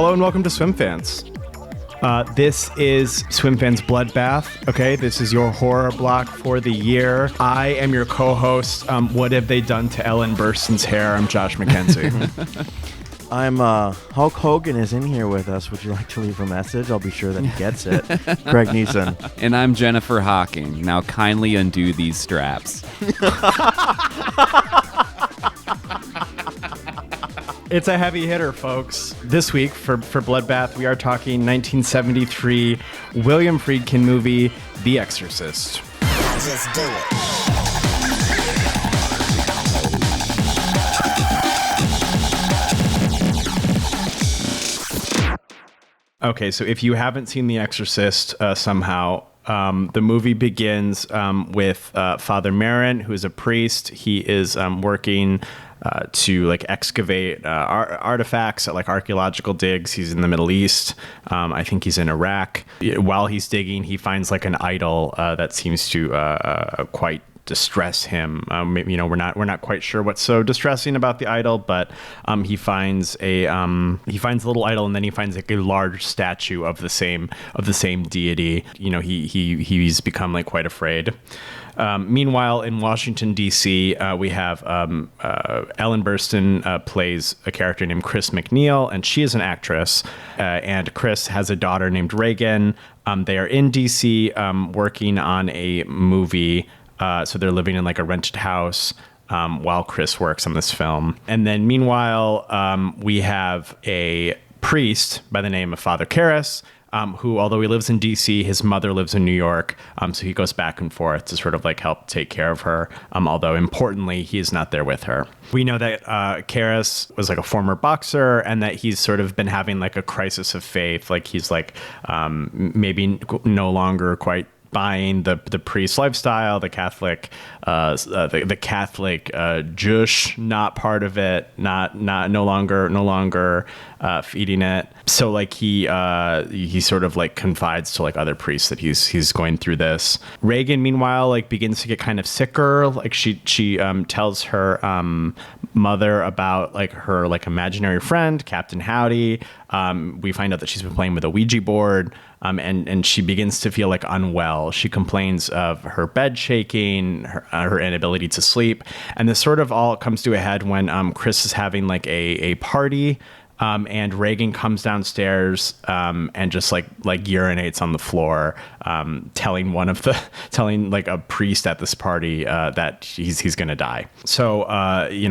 Hello and welcome to SWIMFANS. This is SWIMFANS Bloodbath. Okay, this is your horror block for the year. I am your co-host. What have they done to Ellen Burstyn's hair? I'm Josh McKenzie. I'm Hulk Hogan is in here with us. Would you like to leave a message? I'll be sure that he gets it. Greg Neeson. And I'm Jennifer Hawking. Now kindly undo these straps. It's a heavy hitter, folks. This week for Bloodbath, we are talking 1973 William Friedkin movie, The Exorcist. Just do it. Okay, so if you haven't seen The Exorcist somehow, the movie begins with Father Marin, who is a priest. He is working to like excavate artifacts at like archaeological digs. He's in the Middle East. I think he's in Iraq. While he's digging, he finds like an idol that seems to quite distress him. We're not quite sure what's so distressing about the idol, but he finds a little idol, and then he finds like a large statue of the same deity. He's become like quite afraid. Meanwhile, in Washington, D.C., we have Ellen Burstyn plays a character named Chris McNeil, and she is an actress. And Chris has a daughter named Reagan. They are in D.C. Working on a movie. So they're living in like a rented house while Chris works on this film. And then meanwhile, we have a priest by the name of Father Karras, who, although he lives in D.C., his mother lives in New York. So he goes back and forth to sort of like help take care of her. Although importantly, he is not there with her. We know that Karras was like a former boxer, and that he's sort of been having like a crisis of faith. Like he's like maybe no longer quite buying the priest lifestyle, the Catholic Jewish, not part of it, no longer feeding it. So like he sort of like confides to like other priests that he's going through this. Reagan, meanwhile, like begins to get kind of sicker. Like she tells her mother about like her like imaginary friend, Captain Howdy. We find out that she's been playing with a Ouija board. And she begins to feel like unwell. She complains of her bed shaking, her inability to sleep. And this sort of all comes to a head when Chris is having like a party. And Reagan comes downstairs and just like urinates on the floor, telling like a priest at this party that he's gonna die. So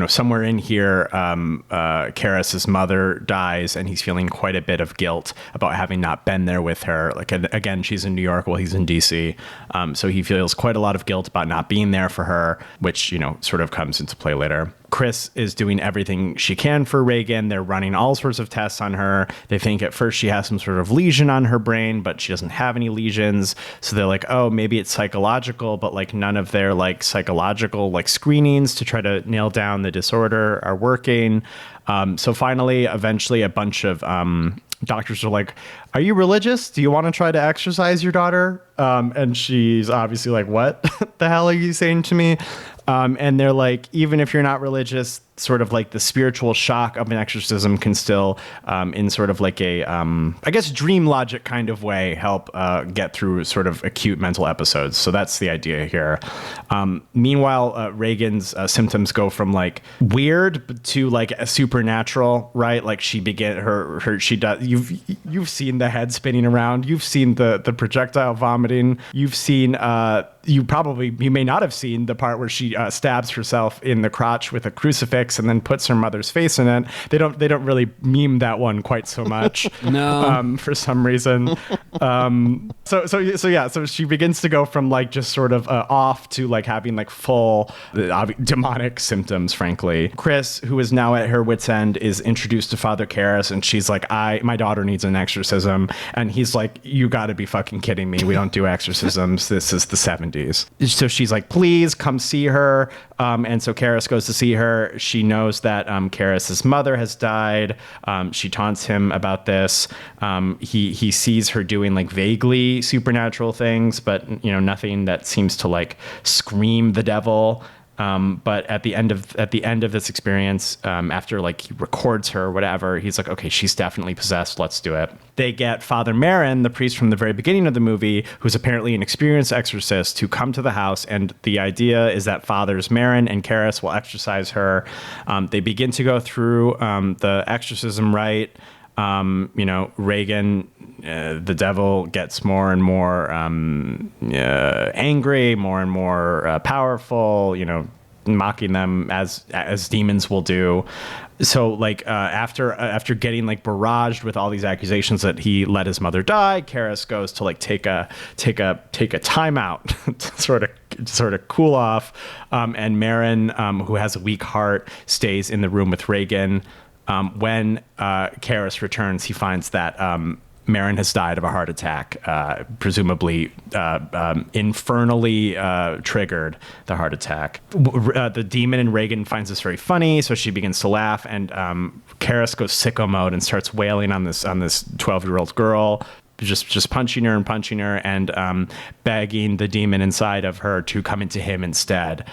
somewhere in here, Karras's mother dies, and he's feeling quite a bit of guilt about having not been there with her. Like again, she's in New York while he's in DC, so he feels quite a lot of guilt about not being there for her, which sort of comes into play later. Chris is doing everything she can for Reagan. They're running all sorts of tests on her. They think at first she has some sort of lesion on her brain, but she doesn't have any lesions. So they're like, oh, maybe it's psychological, but like none of their like psychological like screenings to try to nail down the disorder are working. So finally, eventually a bunch of doctors are like, are you religious? Do you want to try to exorcise your daughter? And she's obviously like, what the hell are you saying to me? And they're like, even if you're not religious, sort of like the spiritual shock of an exorcism can still, in sort of like a, I guess, dream logic kind of way, help get through sort of acute mental episodes. So that's the idea here. Meanwhile, Reagan's symptoms go from like weird to like a supernatural, right? Like she does. You've seen the head spinning around. You've seen the projectile vomiting. You've seen. You may not have seen the part where she stabs herself in the crotch with a crucifix and then puts her mother's face in it. They don't really meme that one quite so much. No. For some reason. So she begins to go from like just sort of off to like having like full demonic symptoms, frankly. Chris, who is now at her wit's end, is introduced to Father Karras, and she's like, my daughter needs an exorcism. And he's like, you gotta be fucking kidding me. We don't do exorcisms. This is the 70s. So she's like, please come see her. And so Karras goes to see her. She knows that Karras's mother has died. She taunts him about this. He sees her doing like vaguely supernatural things, but nothing that seems to like scream the devil. But at the end of this experience, after like he records her or whatever, he's like, okay, she's definitely possessed. Let's do it. They get Father Marin, the priest from the very beginning of the movie, who's apparently an experienced exorcist, to come to the house. And the idea is that Fathers Marin and Karras will exorcise her. They begin to go through the exorcism rite. Reagan, the devil, gets more and more angry, more and more powerful, mocking them as demons will do. So like after getting like barraged with all these accusations that he let his mother die, Karras goes to like take a time out to sort of cool off. And Marin, who has a weak heart, stays in the room with Reagan. When Karras returns, he finds that Marin has died of a heart attack, presumably infernally triggered the heart attack. The demon in Reagan finds this very funny, so she begins to laugh, and Karras goes sicko mode and starts wailing on this 12-year-old girl. Just punching her and begging the demon inside of her to come into him instead.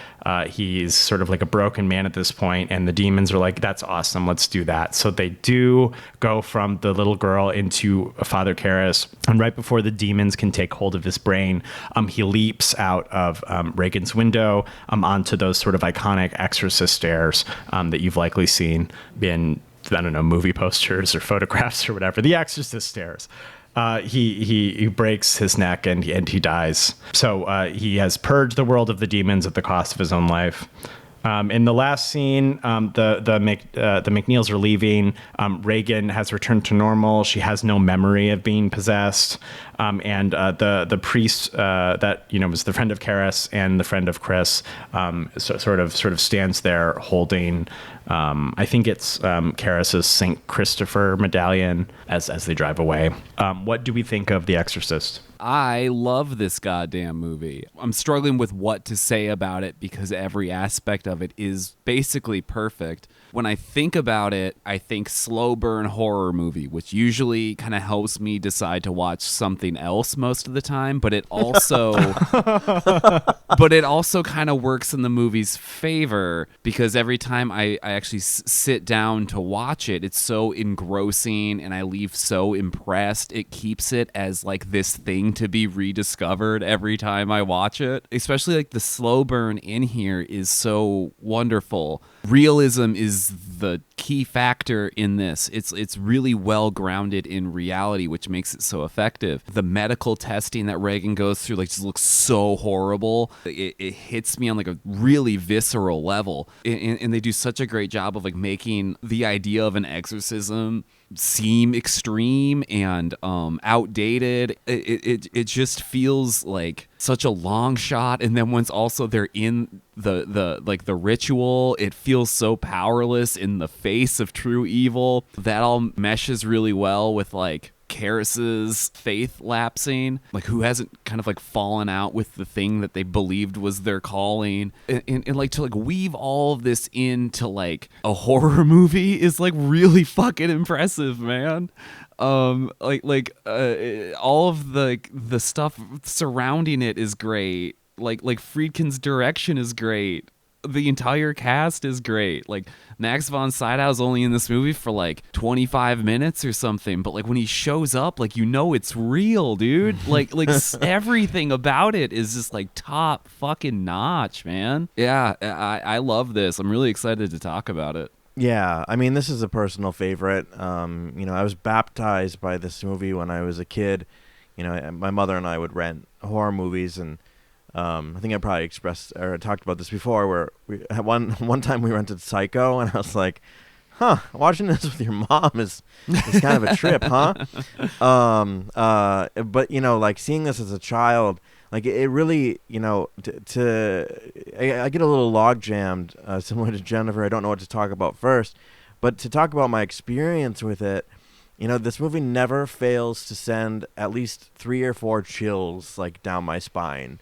He's sort of like a broken man at this point, and the demons are like, that's awesome, let's do that. So they do go from the little girl into Father Karras, and right before the demons can take hold of his brain, he leaps out of Reagan's window onto those sort of iconic Exorcist stairs that you've likely seen in, I don't know, movie posters or photographs or whatever. The Exorcist stairs. He breaks his neck and he dies. So he has purged the world of the demons at the cost of his own life. In the last scene, the McNeils are leaving. Reagan has returned to normal. She has no memory of being possessed. And the priest that was the friend of Karras and the friend of Chris sort of stands there holding. I think it's Karras's Saint Christopher medallion as they drive away. What do we think of The Exorcist? I love this goddamn movie. I'm struggling with what to say about it because every aspect of it is basically perfect. When I think about it, I think slow burn horror movie, which usually kind of helps me decide to watch something else most of the time, but it also kind of works in the movie's favor because every time I actually sit down to watch it, it's so engrossing and I leave so impressed. It keeps it as like this thing to be rediscovered every time I watch it. Especially like the slow burn in here is so wonderful. Realism is the key factor in this. It's really well grounded in reality, which makes it so effective. The medical testing that Reagan goes through just looks so horrible. It hits me on like a really visceral level, and they do such a great job of like making the idea of an exorcism seem extreme and outdated. It just feels like such a long shot, and then once also they're in the ritual, it feels so powerless in the face of true evil. That all meshes really well with like Karras's faith lapsing, like who hasn't kind of like fallen out with the thing that they believed was their calling, and like to like weave all of this into like a horror movie is like really fucking impressive, man. All of the stuff surrounding it is great. Like Friedkin's direction is great. The entire cast is great. Like Max von Sydow's only in this movie for like 25 minutes or something, but like when he shows up, like it's real, dude. like everything about it is just like top fucking notch, man. Yeah, I love this. I'm really excited to talk about it. Yeah, I mean, this is a personal favorite. I was baptized by this movie when I was a kid. My mother and I would rent horror movies, and I think I probably expressed or talked about this before, where we had one time we rented Psycho, and I was like, watching this with your mom is kind of a trip, huh? But like seeing this as a child, like it really, I get a little log jammed, similar to Jennifer. I don't know what to talk about first, but to talk about my experience with it, this movie never fails to send at least 3 or 4 chills like down my spine.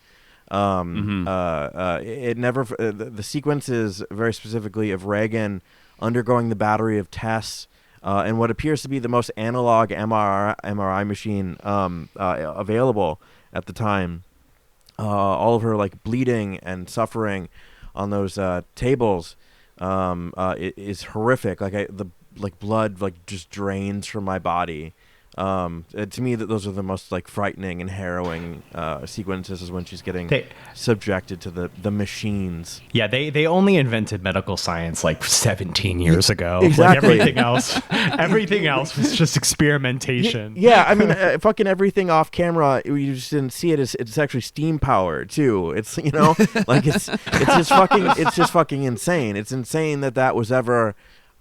It never the sequences very specifically of Reagan undergoing the battery of tests and what appears to be the most analog MRI machine available at the time, all of her like bleeding and suffering, on those tables is horrific. The blood just drains from my body. To me, those are the most frightening and harrowing sequences, is when she's getting subjected to the machines. Yeah, they only invented medical science 17 years ago. Exactly. Everything else was just experimentation. Yeah, I mean, fucking everything off camera, you just didn't see it. It's actually steam powered too. It's it's just fucking insane. It's insane that was ever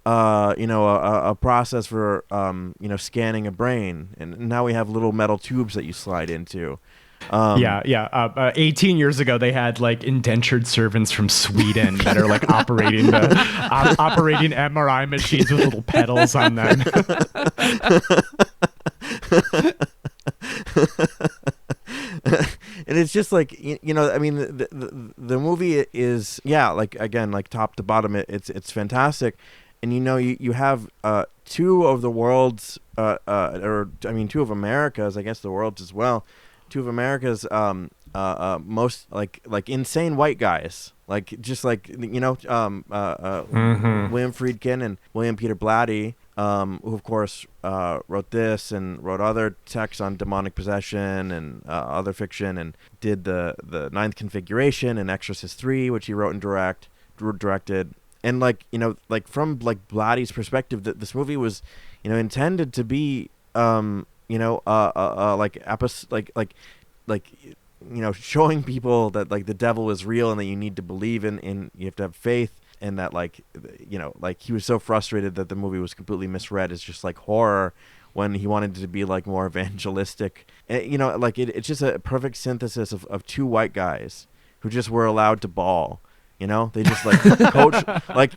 a process for scanning a brain, and now we have little metal tubes that you slide into. 18 years ago, they had indentured servants from Sweden that are operating operating MRI machines with little pedals on them. And it's just I mean, the movie is again top to bottom, it's fantastic. And you have two of the world's two of America's, I guess the world's as well, two of America's most insane white guys, William Friedkin and William Peter Blatty, who of course wrote this and wrote other texts on demonic possession and other fiction, and did the Ninth Configuration and Exorcist 3, which he wrote and directed. And from Blatty's perspective, that this movie was, intended to be, showing people that the devil is real and that you need to believe in you have to have faith, and that he was so frustrated that the movie was completely misread as just horror, when he wanted it to be more evangelistic. And, it's just a perfect synthesis of two white guys who just were allowed to bawl. They just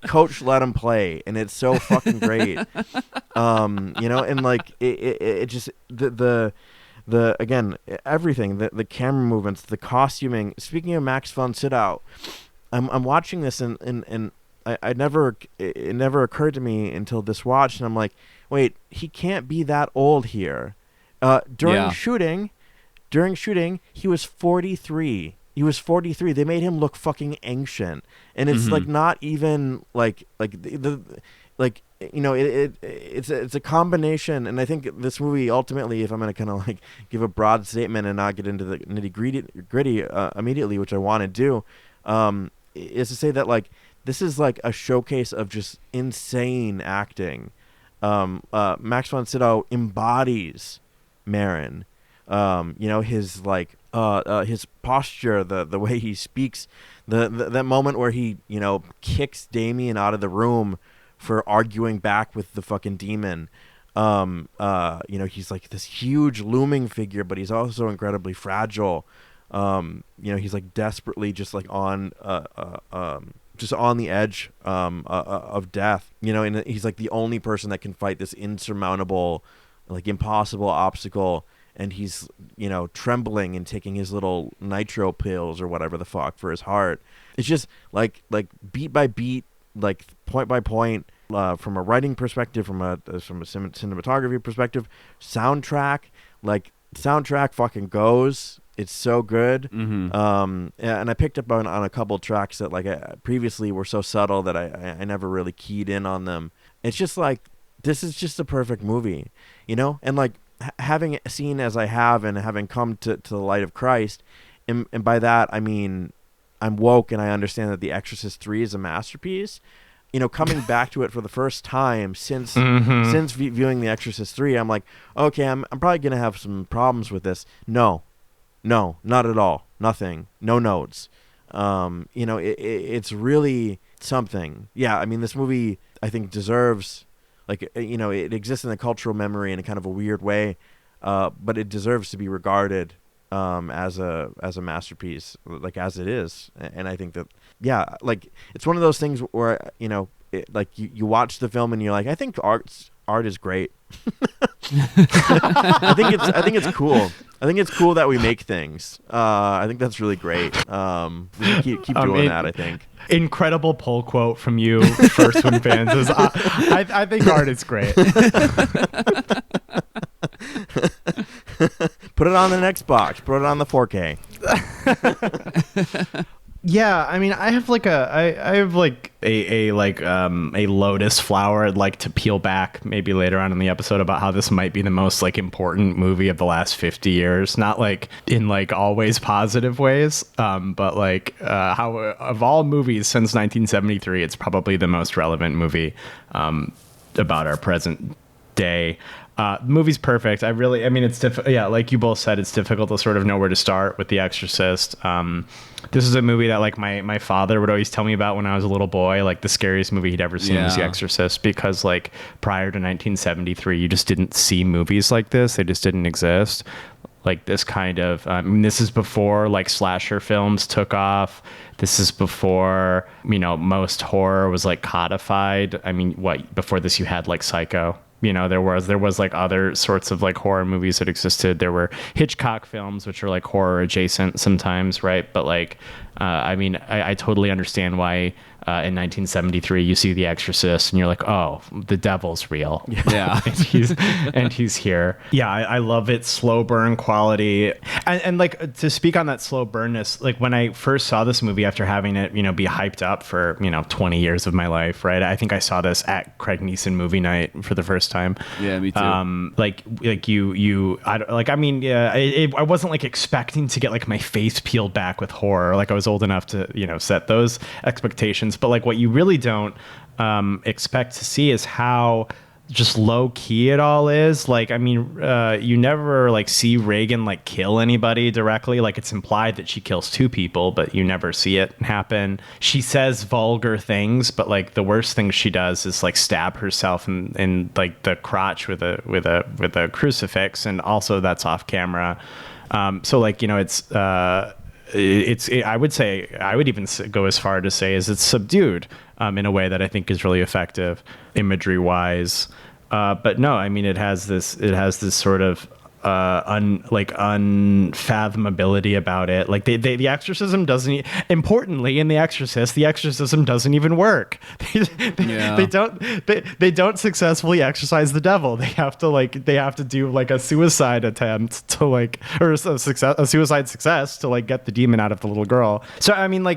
coach let them play, and it's so fucking great. And it just the again, everything, the camera movements, the costuming. Speaking of Max von Sydow, I'm watching this and it never occurred to me until this watch, and I'm like, wait, he can't be that old here. During shooting, he was 43. He was 43. They made him look fucking ancient, and it's not even it's a combination. And I think this movie ultimately, if I'm gonna kind of give a broad statement and not get into the nitty gritty immediately, which I want to do, is to say that this is a showcase of just insane acting. Max von Sydow embodies Marin. His posture, the way he speaks, that moment where he kicks Damien out of the room for arguing back with the fucking demon. He's this huge looming figure, but he's also incredibly fragile. He's desperately just on just on the edge of death. And he's the only person that can fight this insurmountable, impossible obstacle. And he's, trembling and taking his little nitro pills or whatever the fuck for his heart. It's just beat by beat, point by point, from a writing perspective, from a cinematography perspective, soundtrack fucking goes. It's so good. Mm-hmm. And I picked up on a couple tracks that previously were so subtle that I never really keyed in on them. It's just this is just a perfect movie, and having seen as I have, and having come to the light of Christ, and by that I mean I'm woke and I understand that The Exorcist 3 is a masterpiece. Coming back to it for the first time since viewing The Exorcist 3, I'm like, okay, I'm probably gonna have some problems with this. No, not at all. Nothing. No notes. It's really something. Yeah, I mean, this movie I think deserves. It exists in the cultural memory in a kind of a weird way, but it deserves to be regarded as a masterpiece, as it is. And I think that, it's one of those things where, you watch the film and you're like, I think art is great. I think it's cool. I think it's cool that we make things. I think that's really great. We keep doing that, I think. Incredible pull quote from you, First One Fans, is I think art is great. Put it on the next box. Put it on the 4K. Yeah, I mean, I have like I have like a lotus flower I'd like to peel back maybe later on in the episode about how this might be the most like important movie of the last 50 years, not like in like always positive ways, but like how of all movies since 1973, it's probably the most relevant movie about our present day. The movie's perfect. I mean, it's yeah, like you both said, it's difficult to sort of know where to start with The Exorcist. This is a movie that like my father would always tell me about when I was a little boy. Like the scariest movie he'd ever seen was The Exorcist, because like prior to 1973, you just didn't see movies like this. They just didn't exist. Like this kind of, I mean, this is before like slasher films took off. This is before, you know, most horror was like codified. I mean, before this you had like Psycho. You know, there was like other sorts of like horror movies that existed. There were Hitchcock films, which are like horror adjacent sometimes, right? But like, I mean, I totally understand why in 1973 you see The Exorcist and you're like, oh, the devil's real. Yeah. and he's here. Yeah, I love its slow burn quality. And like to speak on that slow burnness, like when I first saw this movie after having it, you know, be hyped up for, you know, 20 years of my life, right? I think I saw this at Craig Neeson movie night for the first time. Yeah, me too. I wasn't like expecting to get like my face peeled back with horror. Like I was old enough to, you know, set those expectations. But like what you really don't expect to see is how just low key it all is. Like, I mean, you never like see Reagan like kill anybody directly. Like it's implied that she kills two people, but you never see it happen. She says vulgar things, but like the worst thing she does is like stab herself in like the crotch with a crucifix, and also that's off camera. So like, you know, I would say, I would even go as far to say is it's subdued in a way that I think is really effective imagery wise. But no, I mean, it has this sort of unfathomability about it. Like the exorcism doesn't, importantly in The Exorcist, the exorcism doesn't even work. They don't successfully exorcise the devil. They have to do like a suicide attempt to like, or a suicide success to like get the demon out of the little girl. So I mean,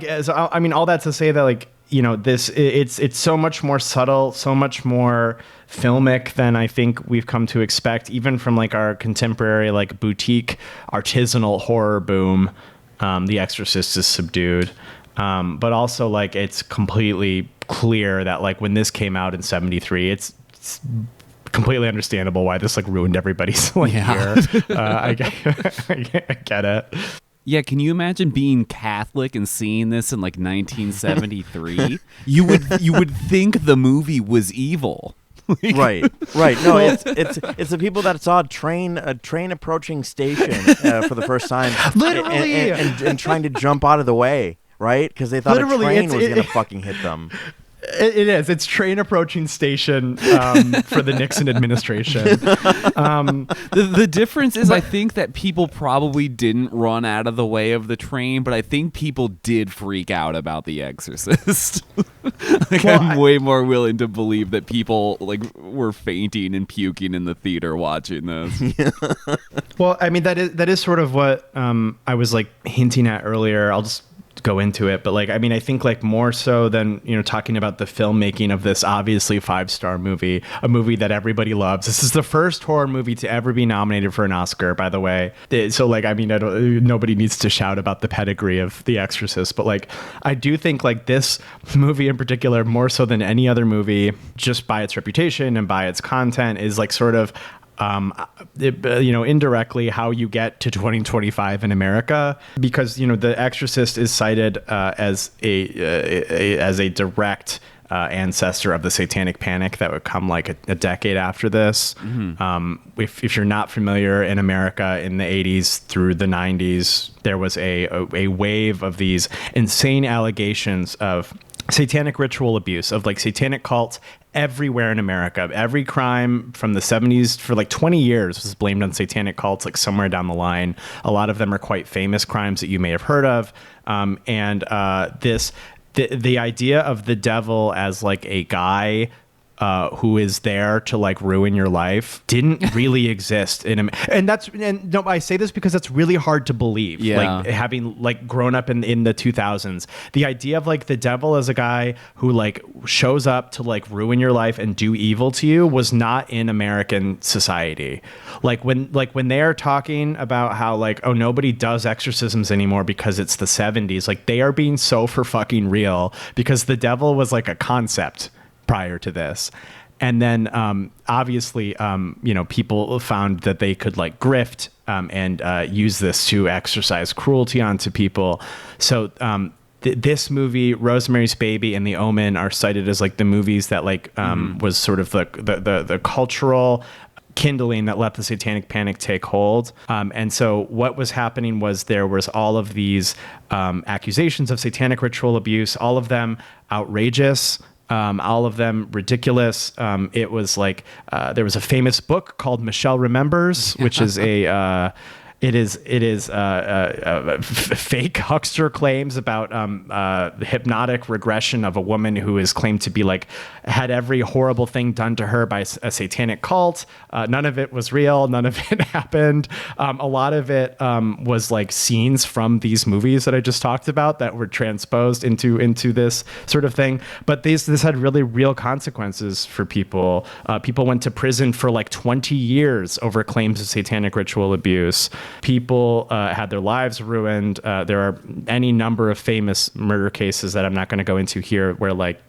all that to say that like, you know, it's so much more subtle, so much more filmic than I think we've come to expect, even from like our contemporary like boutique artisanal horror boom. The Exorcist is subdued, but also like it's completely clear that like when this came out in 73, it's completely understandable why this like ruined everybody's like year. I get it. Yeah, can you imagine being Catholic and seeing this in like 1973? You would think the movie was evil. Right. No, it's the people that saw a train approaching station for the first time, literally, and trying to jump out of the way, right? Because they thought literally, a train was gonna fucking hit them. It is. It's train approaching station for the Nixon administration. The difference is, I think that people probably didn't run out of the way of the train, but I think people did freak out about The Exorcist. I'm way more willing to believe that people like were fainting and puking in the theater watching this. Well, I mean, that is sort of what I was like hinting at earlier. I'll just go into it, but like, I mean, I think like more so than, you know, talking about the filmmaking of this obviously 5-star movie, a movie that everybody loves. This is the first horror movie to ever be nominated for an Oscar, by the way. So like, I mean, nobody needs to shout about the pedigree of The Exorcist, but like, I do think like this movie in particular, more so than any other movie, just by its reputation and by its content, is like sort of indirectly how you get to 2025 in America, because, you know, The Exorcist is cited as a direct ancestor of the Satanic Panic that would come like a decade after this. Mm-hmm. If you're not familiar, in America in the 80s through the 90s, there was a wave of these insane allegations of satanic ritual abuse, of like satanic cults everywhere in America. Every crime from the 70s for like 20 years was blamed on satanic cults, like somewhere down the line. A lot of them are quite famous crimes that you may have heard of. The idea of the devil as like a guy who is there to like ruin your life didn't really exist and no, I say this because it's really hard to believe. Like having like grown up in the 2000s, the idea of like the devil as a guy who like shows up to like ruin your life and do evil to you was not in American society. Like when they are talking about how like, oh, nobody does exorcisms anymore because it's the 70s, like they are being so for fucking real, because the devil was like a concept prior to this. And then obviously, people found that they could like grift and use this to exercise cruelty onto people. So this movie, Rosemary's Baby and The Omen, are cited as like the movies that like was sort of the cultural kindling that let the satanic panic take hold. And so what was happening was there was all of these accusations of satanic ritual abuse, all of them outrageous, all of them ridiculous. It was like there was a famous book called Michelle Remembers, which is a fake huckster claims about the hypnotic regression of a woman who is claimed to be like had every horrible thing done to her by a satanic cult. None of it was real. None of it happened. A lot of it was like scenes from these movies that I just talked about that were transposed into this sort of thing. But this had really real consequences for people. People went to prison for like 20 years over claims of satanic ritual abuse. People had their lives ruined. There are any number of famous murder cases that I'm not going to go into here where like,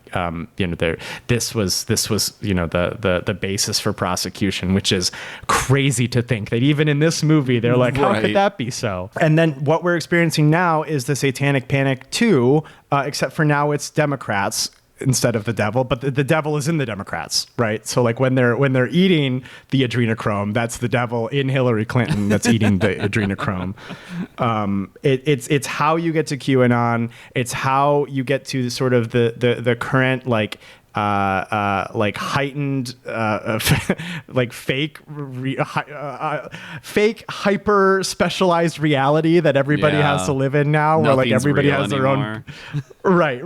this was the basis for prosecution, which is crazy to think that even in this movie, they're like, how could that be so? And then what we're experiencing now is the Satanic Panic 2, except for now it's Democrats instead of the devil, but the devil is in the Democrats, right? So like when they're eating the adrenochrome, that's the devil in Hillary Clinton that's eating the adrenochrome. It's how you get to QAnon. It's how you get to sort of the current like heightened like fake hyper specialized reality that everybody has to live in now. Nothing's where like everybody has their own right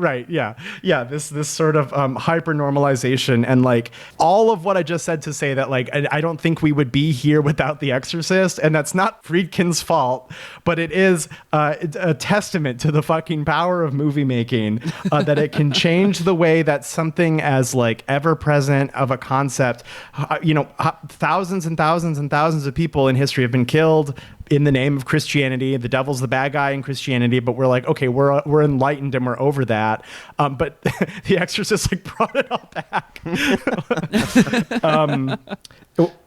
this sort of hyper normalization, and like all of what I just said to say that like I don't think we would be here without The Exorcist, and that's not Friedkin's fault, but it is a testament to the fucking power of movie making, that it can change the way that something as like ever present of a concept, thousands and thousands and thousands of people in history have been killed in the name of Christianity. The devil's the bad guy in Christianity, but we're like, okay, we're enlightened and we're over that. But The Exorcist like brought it all back.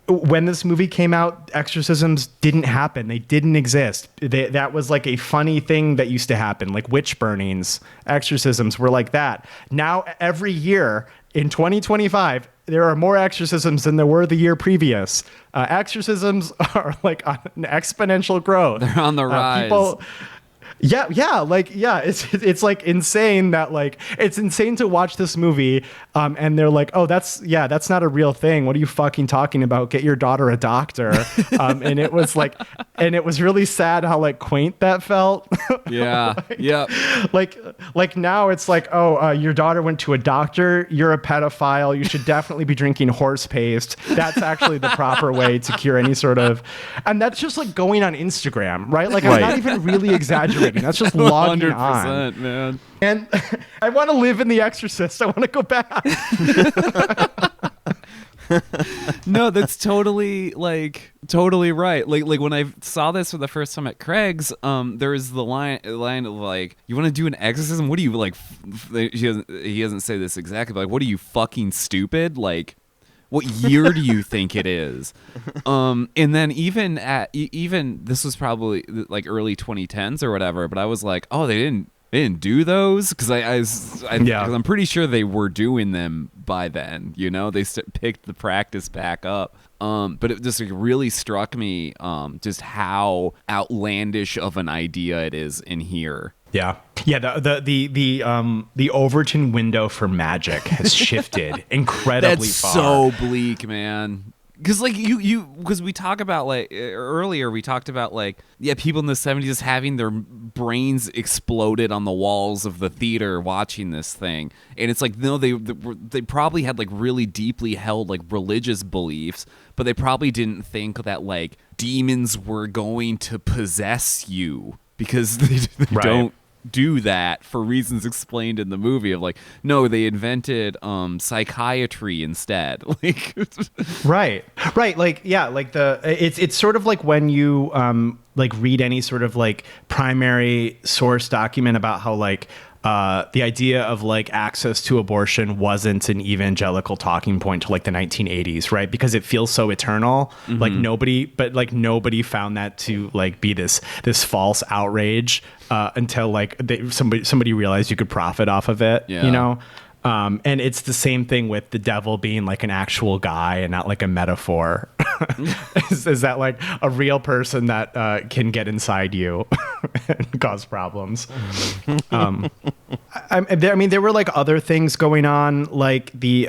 When this movie came out, exorcisms didn't happen. They didn't exist. That was like a funny thing that used to happen, like witch burnings. Exorcisms were like that. Now, every year in 2025, there are more exorcisms than there were the year previous. Exorcisms are like on an exponential growth. They're on the rise. It's like insane that like it's insane to watch this movie and they're like, oh, that's not a real thing. What are you fucking talking about? Get your daughter a doctor. And it was like, and it was really sad how like quaint that felt. Yeah. Yeah. Like now it's like, oh, your daughter went to a doctor. You're a pedophile. You should definitely be drinking horse paste. That's actually the proper way to cure any sort of, and that's just like going on Instagram, right? Like I'm not even really exaggerating. That's just logging 100%, on, man. And I want to live in The Exorcist. I want to go back. No, that's totally right. Like when I saw this for the first time at Craig's, there was the line of like, you want to do an exorcism? What do you like? He doesn't say this exactly, but like, what are you, fucking stupid? Like, what year do you think it is? And then even this was probably like early 2010s or whatever, but I was like, oh, they didn't do those, because cause I'm pretty sure they were doing them by then. They picked the practice back up. But it just like really struck me just how outlandish of an idea it is in here. Yeah. The Overton window for magic has shifted incredibly far. That's so bleak, man. Because like because we talk about like earlier we talked about like people in the 70s having their brains exploded on the walls of the theater watching this thing, and it's like no, they probably had like really deeply held like religious beliefs, but they probably didn't think that like demons were going to possess you, because they don't do that for reasons explained in the movie of like, no, they invented psychiatry instead. Like right like yeah, like it's sort of like when you like read any sort of like primary source document about how like the idea of like access to abortion wasn't an evangelical talking point to like the 1980s, right? Because it feels so eternal. Like nobody found that to like be this false outrage until like somebody realized you could profit off of it, you know? And it's the same thing with the devil being like an actual guy and not like a metaphor. is that like a real person that can get inside you and cause problems? I mean, there were like other things going on, like the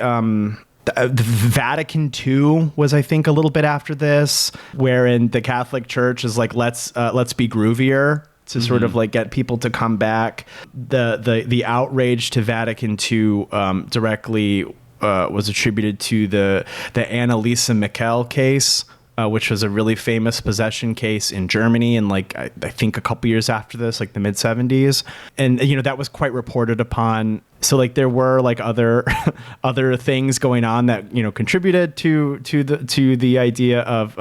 Vatican II was, I think, a little bit after this, wherein the Catholic Church is like, let's be groovier to sort of like get people to come back. The outrage to Vatican II directly was attributed to the Annalisa Michel case, which was a really famous possession case in Germany, and like I think a couple years after this, like the mid 70s, and you know that was quite reported upon. So like there were like other things going on that, you know, contributed to the idea of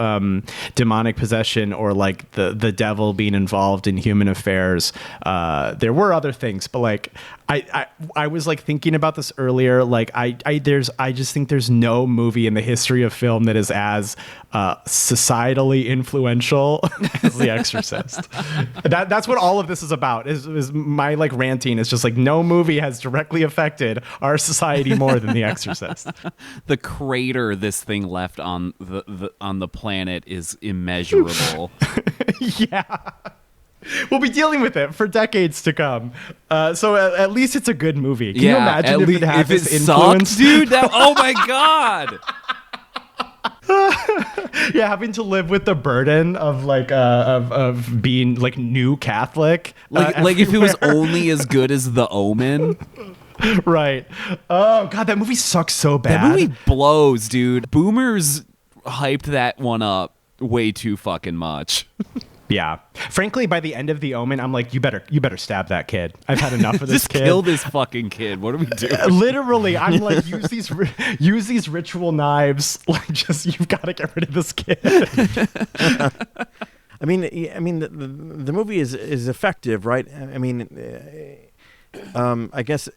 demonic possession or like the devil being involved in human affairs. There were other things, but like I was like thinking about this earlier. Like I just think there's no movie in the history of film that is as societally influential as The Exorcist. That's what all of this is about. Is my like ranting is just like no movie has directly affected our society more than The Exorcist. The crater this thing left on the planet is immeasurable. Yeah. We'll be dealing with it for decades to come. So at least it's a good movie. Can you imagine if it had this influence? Sucked, dude? Oh my God. Yeah, having to live with the burden of like of being like new Catholic. Like if it was only as good as The Omen. Right. Oh God, that movie sucks so bad. That movie blows, dude. Boomers hyped that one up way too fucking much. Yeah. Frankly, by the end of The Omen, I'm like, you better stab that kid. I've had enough of this Just kid. kill this fucking kid. What are we doing? Literally, I'm like, use these ritual knives. Like, just you've got to get rid of this kid. I mean, the movie is effective, right? I mean, I guess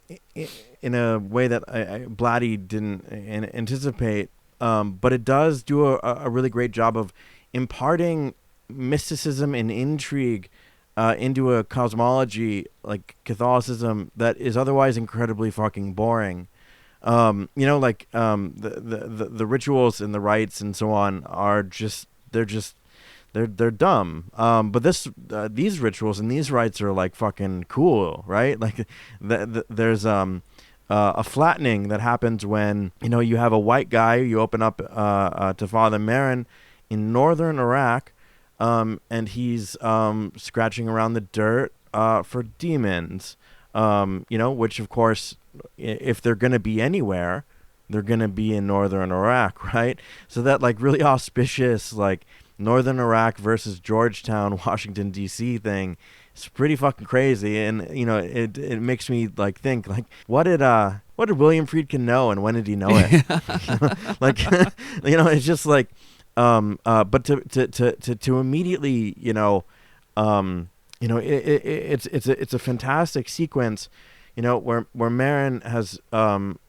in a way that Blatty didn't anticipate, but it does do a really great job of imparting mysticism and intrigue into a cosmology like Catholicism that is otherwise incredibly fucking boring. You know, like the rituals and the rites and so on are they're dumb. But these rituals and these rites are like fucking cool, right? Like there's a flattening that happens when, you know, you have a white guy, you open up to Father Marin in northern Iraq, and he's scratching around the dirt for demons, you know, which of course, if they're going to be anywhere, they're going to be in northern Iraq, right? So that like really auspicious like northern Iraq versus Georgetown, Washington, D.C. thing is pretty fucking crazy. And, you know, it makes me like think like, what did William Friedkin know and when did he know it? Like, you know, it's just like, but to immediately, it's a fantastic sequence, you know, where Marin has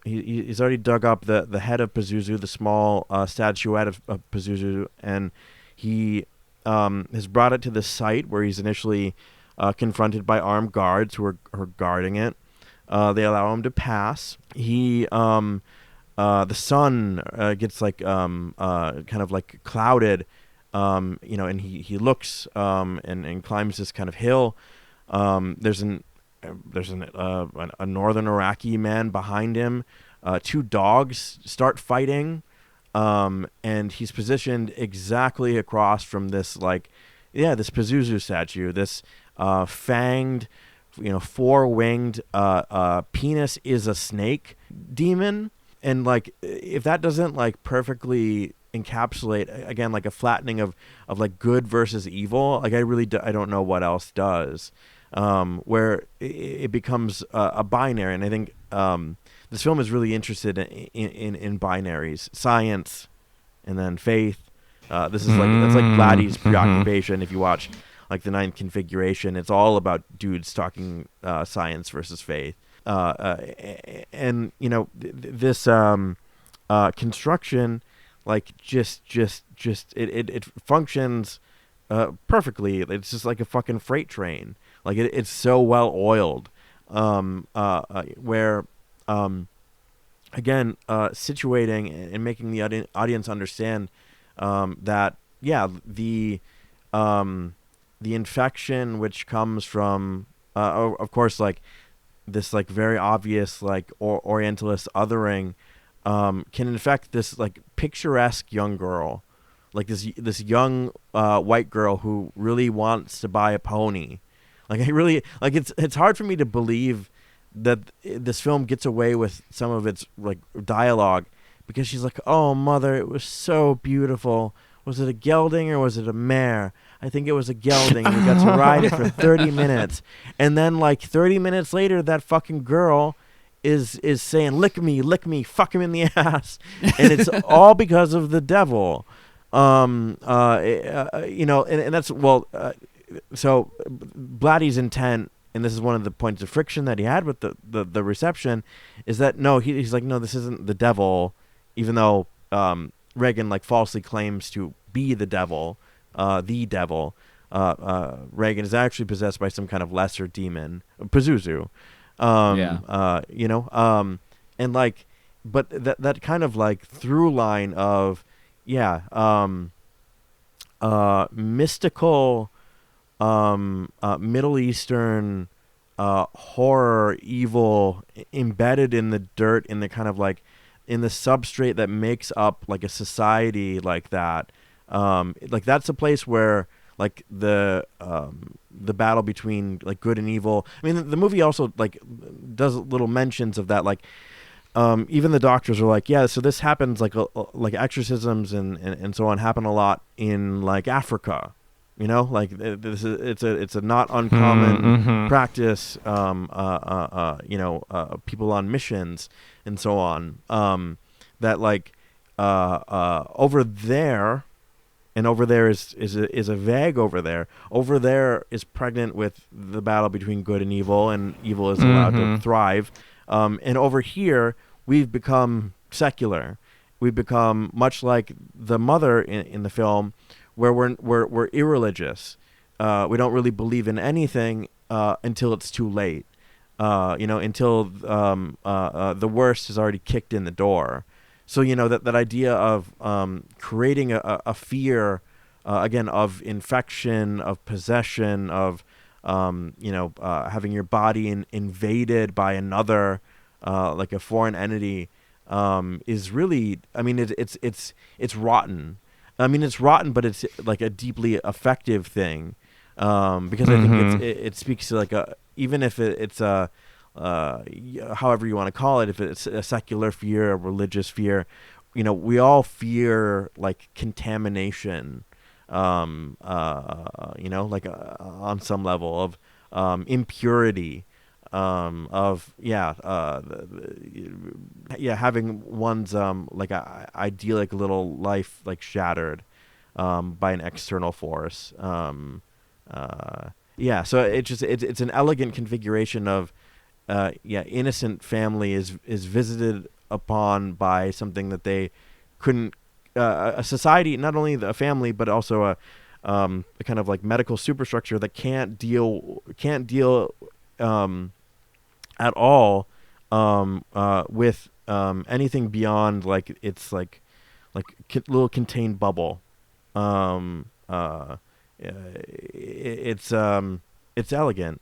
he's already dug up the head of Pazuzu, the small statuette of Pazuzu, and he has brought it to the site where he's initially confronted by armed guards who are guarding it. They allow him to pass. He the sun gets like kind of like clouded, you know, and he looks and climbs this kind of hill. There's a northern Iraqi man behind him. Two dogs start fighting. and he's positioned exactly across from this this Pazuzu statue, this fanged, four-winged penis is a snake demon. And like, if that doesn't like perfectly encapsulate, again, like a flattening of like good versus evil, like I don't know what else does, where it becomes a binary. And I think this film is really interested in binaries, science and then faith. This is like, that's like Vladdy's preoccupation. If you watch like the Ninth Configuration, it's all about dudes talking science versus faith. And this construction, like just it functions perfectly. It's just like a fucking freight train. Like it's so well oiled. Where again, situating and making the audience understand that the infection which comes from of course like this like very obvious like Orientalist othering can infect this like picturesque young girl, like this young white girl who really wants to buy a pony. Like I really like it's hard for me to believe that this film gets away with some of its like dialogue, because she's like, "Oh mother, it was so beautiful. Was it a gelding or was it a mare? I think it was a gelding. We got to ride it for 30 minutes." And then like 30 minutes later, that fucking girl is saying, lick me, fuck him in the ass. And it's all because of the devil. And that's, so Blatty's intent, and this is one of the points of friction that he had with the reception, is that no, he's like, no, this isn't the devil, even though Reagan like falsely claims to be the devil. Reagan is actually possessed by some kind of lesser demon, Pazuzu. And like, but that kind of like through line of, mystical, Middle Eastern, horror, evil embedded in the dirt, in the kind of like, in the substrate that makes up like a society like that. Like that's a place where like the battle between like good and evil. I mean, the movie also like does little mentions of that. Like, even the doctors are like, yeah, so this happens like exorcisms and so on happen a lot in like Africa. Like it's a not uncommon practice. People on missions and so on. That like over there, and over there is a vague over there. Over there is pregnant with the battle between good and evil is allowed to thrive. And over here, we've become secular. We've become much like the mother in the film, where we're irreligious. We don't really believe in anything until it's too late. Until the worst has already kicked in the door. So that idea of creating a fear, again, of infection, of possession, of having your body invaded by another, like a foreign entity, is really, I mean, it's rotten. I mean, it's rotten, but it's like a deeply effective thing, because I think it speaks to like even if it's a however you want to call it, if it's a secular fear, a religious fear, we all fear like contamination, on some level of impurity, having one's like idyllic little life like shattered by an external force. So it's an elegant configuration of innocent family is visited upon by something that they couldn't, a society, not only a family, but also a kind of like medical superstructure that can't deal at all with anything beyond like it's like little contained bubble. It's elegant,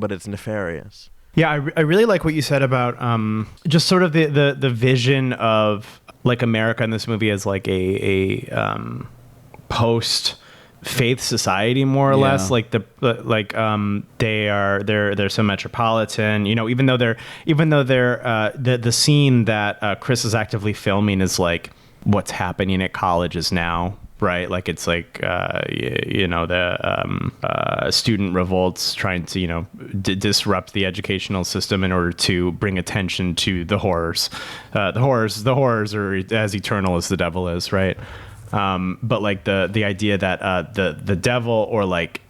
but it's nefarious. Yeah, I really like what you said about just sort of the vision of like America in this movie as like a post faith society, more or less. Yeah. Like they're so metropolitan, you know, even though the scene that Chris is actively filming is like what's happening at colleges now, right? Like it's like the student revolts trying to disrupt the educational system in order to bring attention to the horrors. The horrors are as eternal as the devil is, right? But like the idea that the devil or like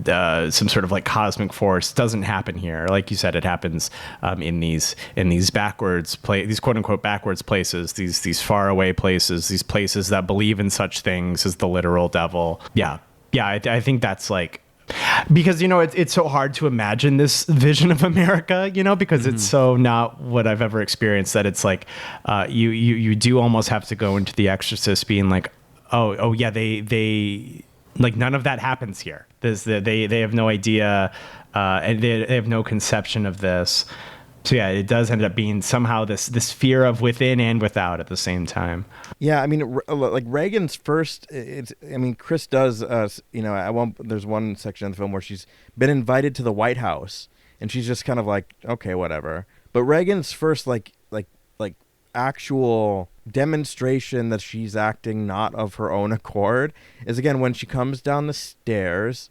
some sort of like cosmic force doesn't happen here. Like you said, it happens in these these quote unquote backwards places, these far away places, these places that believe in such things as the literal devil. Yeah, I think that's like. Because it's so hard to imagine this vision of America, because it's so not what I've ever experienced. That it's like you do almost have to go into The Exorcist being like, oh yeah, they like none of that happens here. They have no idea, and they have no conception of this. So yeah, it does end up being somehow this fear of within and without at the same time. Yeah, I mean, like Reagan's first. Chris does. There's one section of the film where she's been invited to the White House, and she's just kind of like, okay, whatever. But Reagan's first, like actual demonstration that she's acting not of her own accord is again when she comes down the stairs.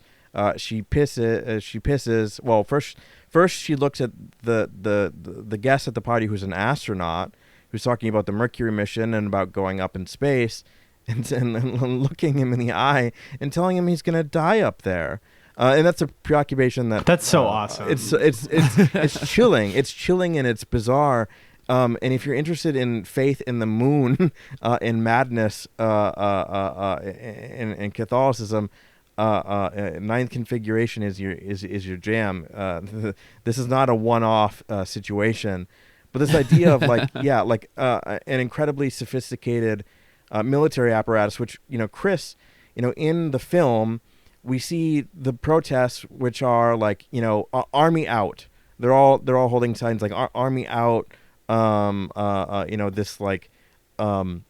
She pisses. Well, first she looks at the guest at the party who's an astronaut who's talking about the Mercury mission and about going up in space, and looking him in the eye and telling him he's gonna die up there. And that's a preoccupation that's so awesome. It's chilling. It's chilling and it's bizarre. And if you're interested in faith in the moon, in madness, in Catholicism, ninth configuration is your jam. This is not a one-off situation, but this idea of an incredibly sophisticated military apparatus, which Chris, in the film, we see the protests, which are like army out. They're all holding signs like army out. This like the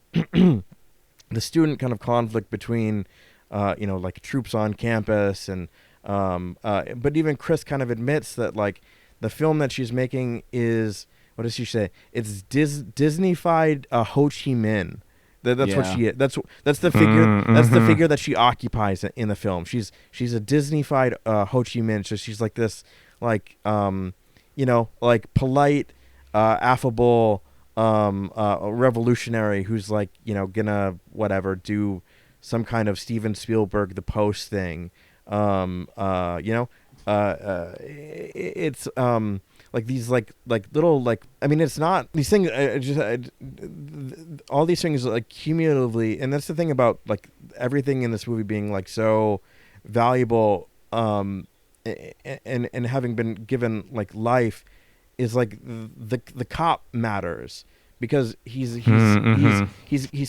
student kind of conflict between like troops on campus and but even Chris kind of admits that like the film that she's making is, what does she say? It's Disney-fied Ho Chi Minh. That's what she is. That's the figure. That's the figure that she occupies in the film. She's a Disney-fied Ho Chi Minh. So she's like this, like like polite, affable, revolutionary who's like gonna whatever do some kind of Steven Spielberg The Post thing. It's like these like little like, I mean, it's not these things all these things like cumulatively, and that's the thing about like everything in this movie being like so valuable and having been given like life is like the cop matters because he's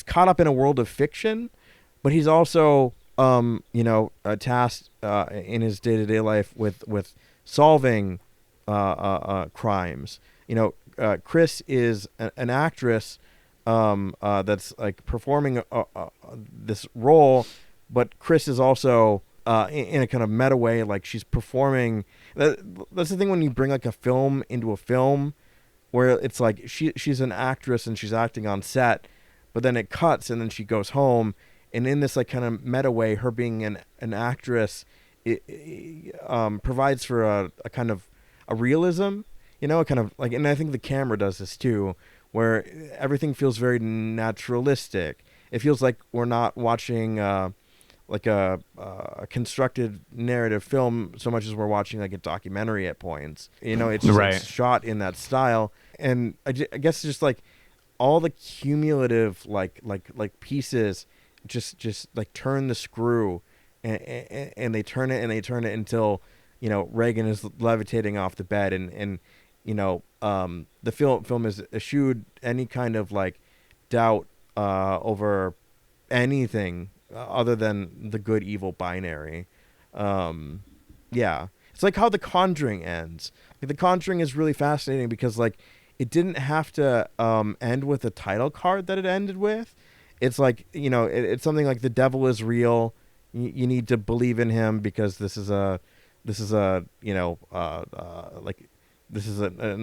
caught up in a world of fiction, but he's also tasked in his day-to-day life with solving crimes. Chris is an actress that's like performing this role, but Chris is also in a kind of meta way, like she's performing. That's the thing when you bring like a film into a film, where it's like she's an actress and she's acting on set, but then it cuts and then she goes home, and in this like kind of meta way, her being an actress, it provides for a kind of a realism, a kind of like, and I think the camera does this too, where everything feels very naturalistic. It feels like we're not watching like a constructed narrative film so much as we're watching like a documentary at points. It's just Right. like shot in that style, and I guess just like all the cumulative like pieces just like turn the screw, and they turn it until Reagan is levitating off the bed, and the film has eschewed any kind of like doubt over anything other than the good evil binary. Yeah, It's like how The Conjuring ends. Like, The Conjuring is really fascinating because like it didn't have to end with a title card that it ended with. It's like, it's something like the devil is real. You need to believe in him because this is an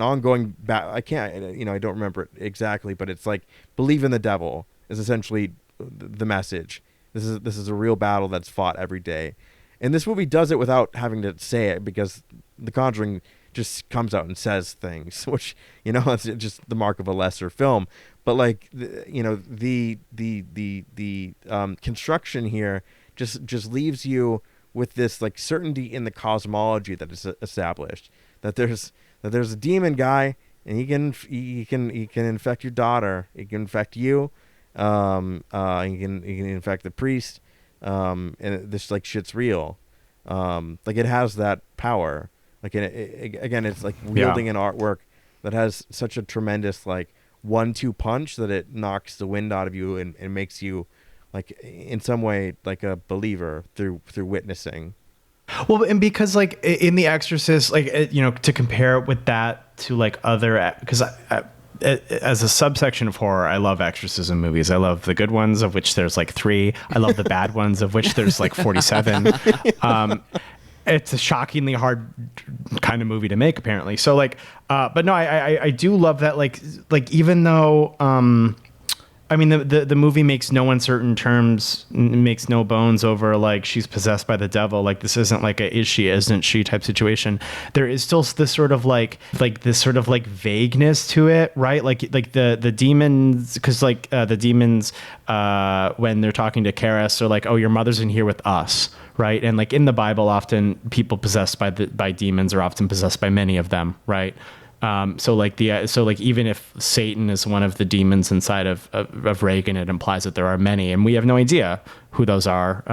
ongoing I don't remember it exactly, but it's like believe in the devil is essentially the message. This is a real battle that's fought every day. And this movie does it without having to say it because The Conjuring just comes out and says things, which, it's just the mark of a lesser film. But like, the construction here just leaves you with this like certainty in the cosmology that is established, that there's a demon guy and he can infect your daughter, he can infect you, he can infect the priest, and this like shit's real, like it has that power. Like again, it's like wielding an artwork that has such a tremendous like 1-2 punch that it knocks the wind out of you and makes you like in some way like a believer through witnessing. Well, and because like in The Exorcist, like to compare it with that to like other, because as a subsection of horror, I love exorcism movies. I love the good ones, of which there's like 3. I love the bad ones, of which there's like 47. It's a shockingly hard kind of movie to make, apparently. So like, but no, I do love that. Like even though, I mean, the movie makes no uncertain terms, makes no bones over like she's possessed by the devil. Like this isn't like a is she, isn't she type situation. There is still this sort of like vagueness to it, right? Like the demons, because like the demons when they're talking to Karis are like, oh, your mother's in here with us, right? And like in the Bible, often people possessed by demons are often possessed by many of them, right? So even if Satan is one of the demons inside of Reagan, it implies that there are many, and we have no idea who those are.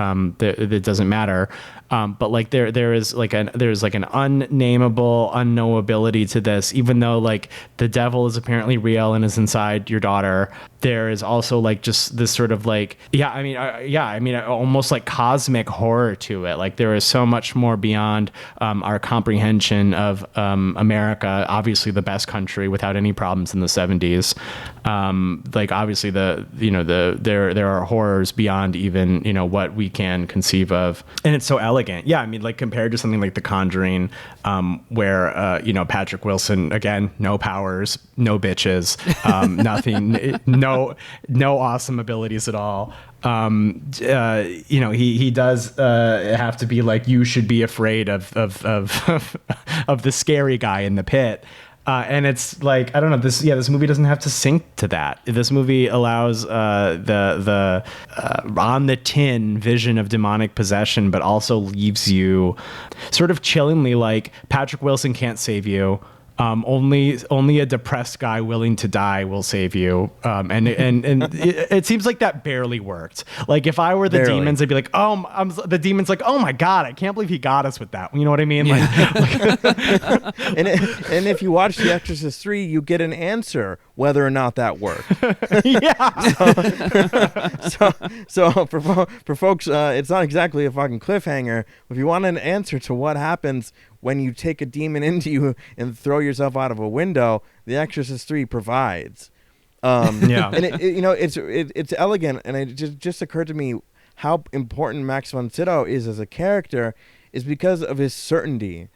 It doesn't matter. But like there's like an unnameable unknowability to this, even though like the devil is apparently real and is inside your daughter. There is also like just this sort of like, almost like cosmic horror to it. Like there is so much more beyond our comprehension of America, obviously the best country without any problems in the 70s. Like obviously there are horrors beyond even, what we can conceive of. And it's so elegant. Yeah. I mean, like compared to something like The Conjuring, where, Patrick Wilson, again, no powers, no bitches, nothing, no awesome abilities at all. He does have to be like, you should be afraid of the scary guy in the pit. And it's like, I don't know, this movie doesn't have to sink to that. This movie allows the on the tin vision of demonic possession, but also leaves you sort of chillingly like Patrick Wilson can't save you. Only a depressed guy willing to die will save you. And it seems like that barely worked. Like if I were the demons, I'd be like, the demon's like, oh my God, I can't believe he got us with that. You know what I mean? Yeah. And if you watch The Exorcist 3, you get an answer whether or not that worked. So for folks, it's not exactly a fucking cliffhanger. If you want an answer to what happens when you take a demon into you and throw yourself out of a window, The Exorcist 3 provides. And it's elegant, and it just occurred to me how important Max von Sydow is as a character is because of his certainty.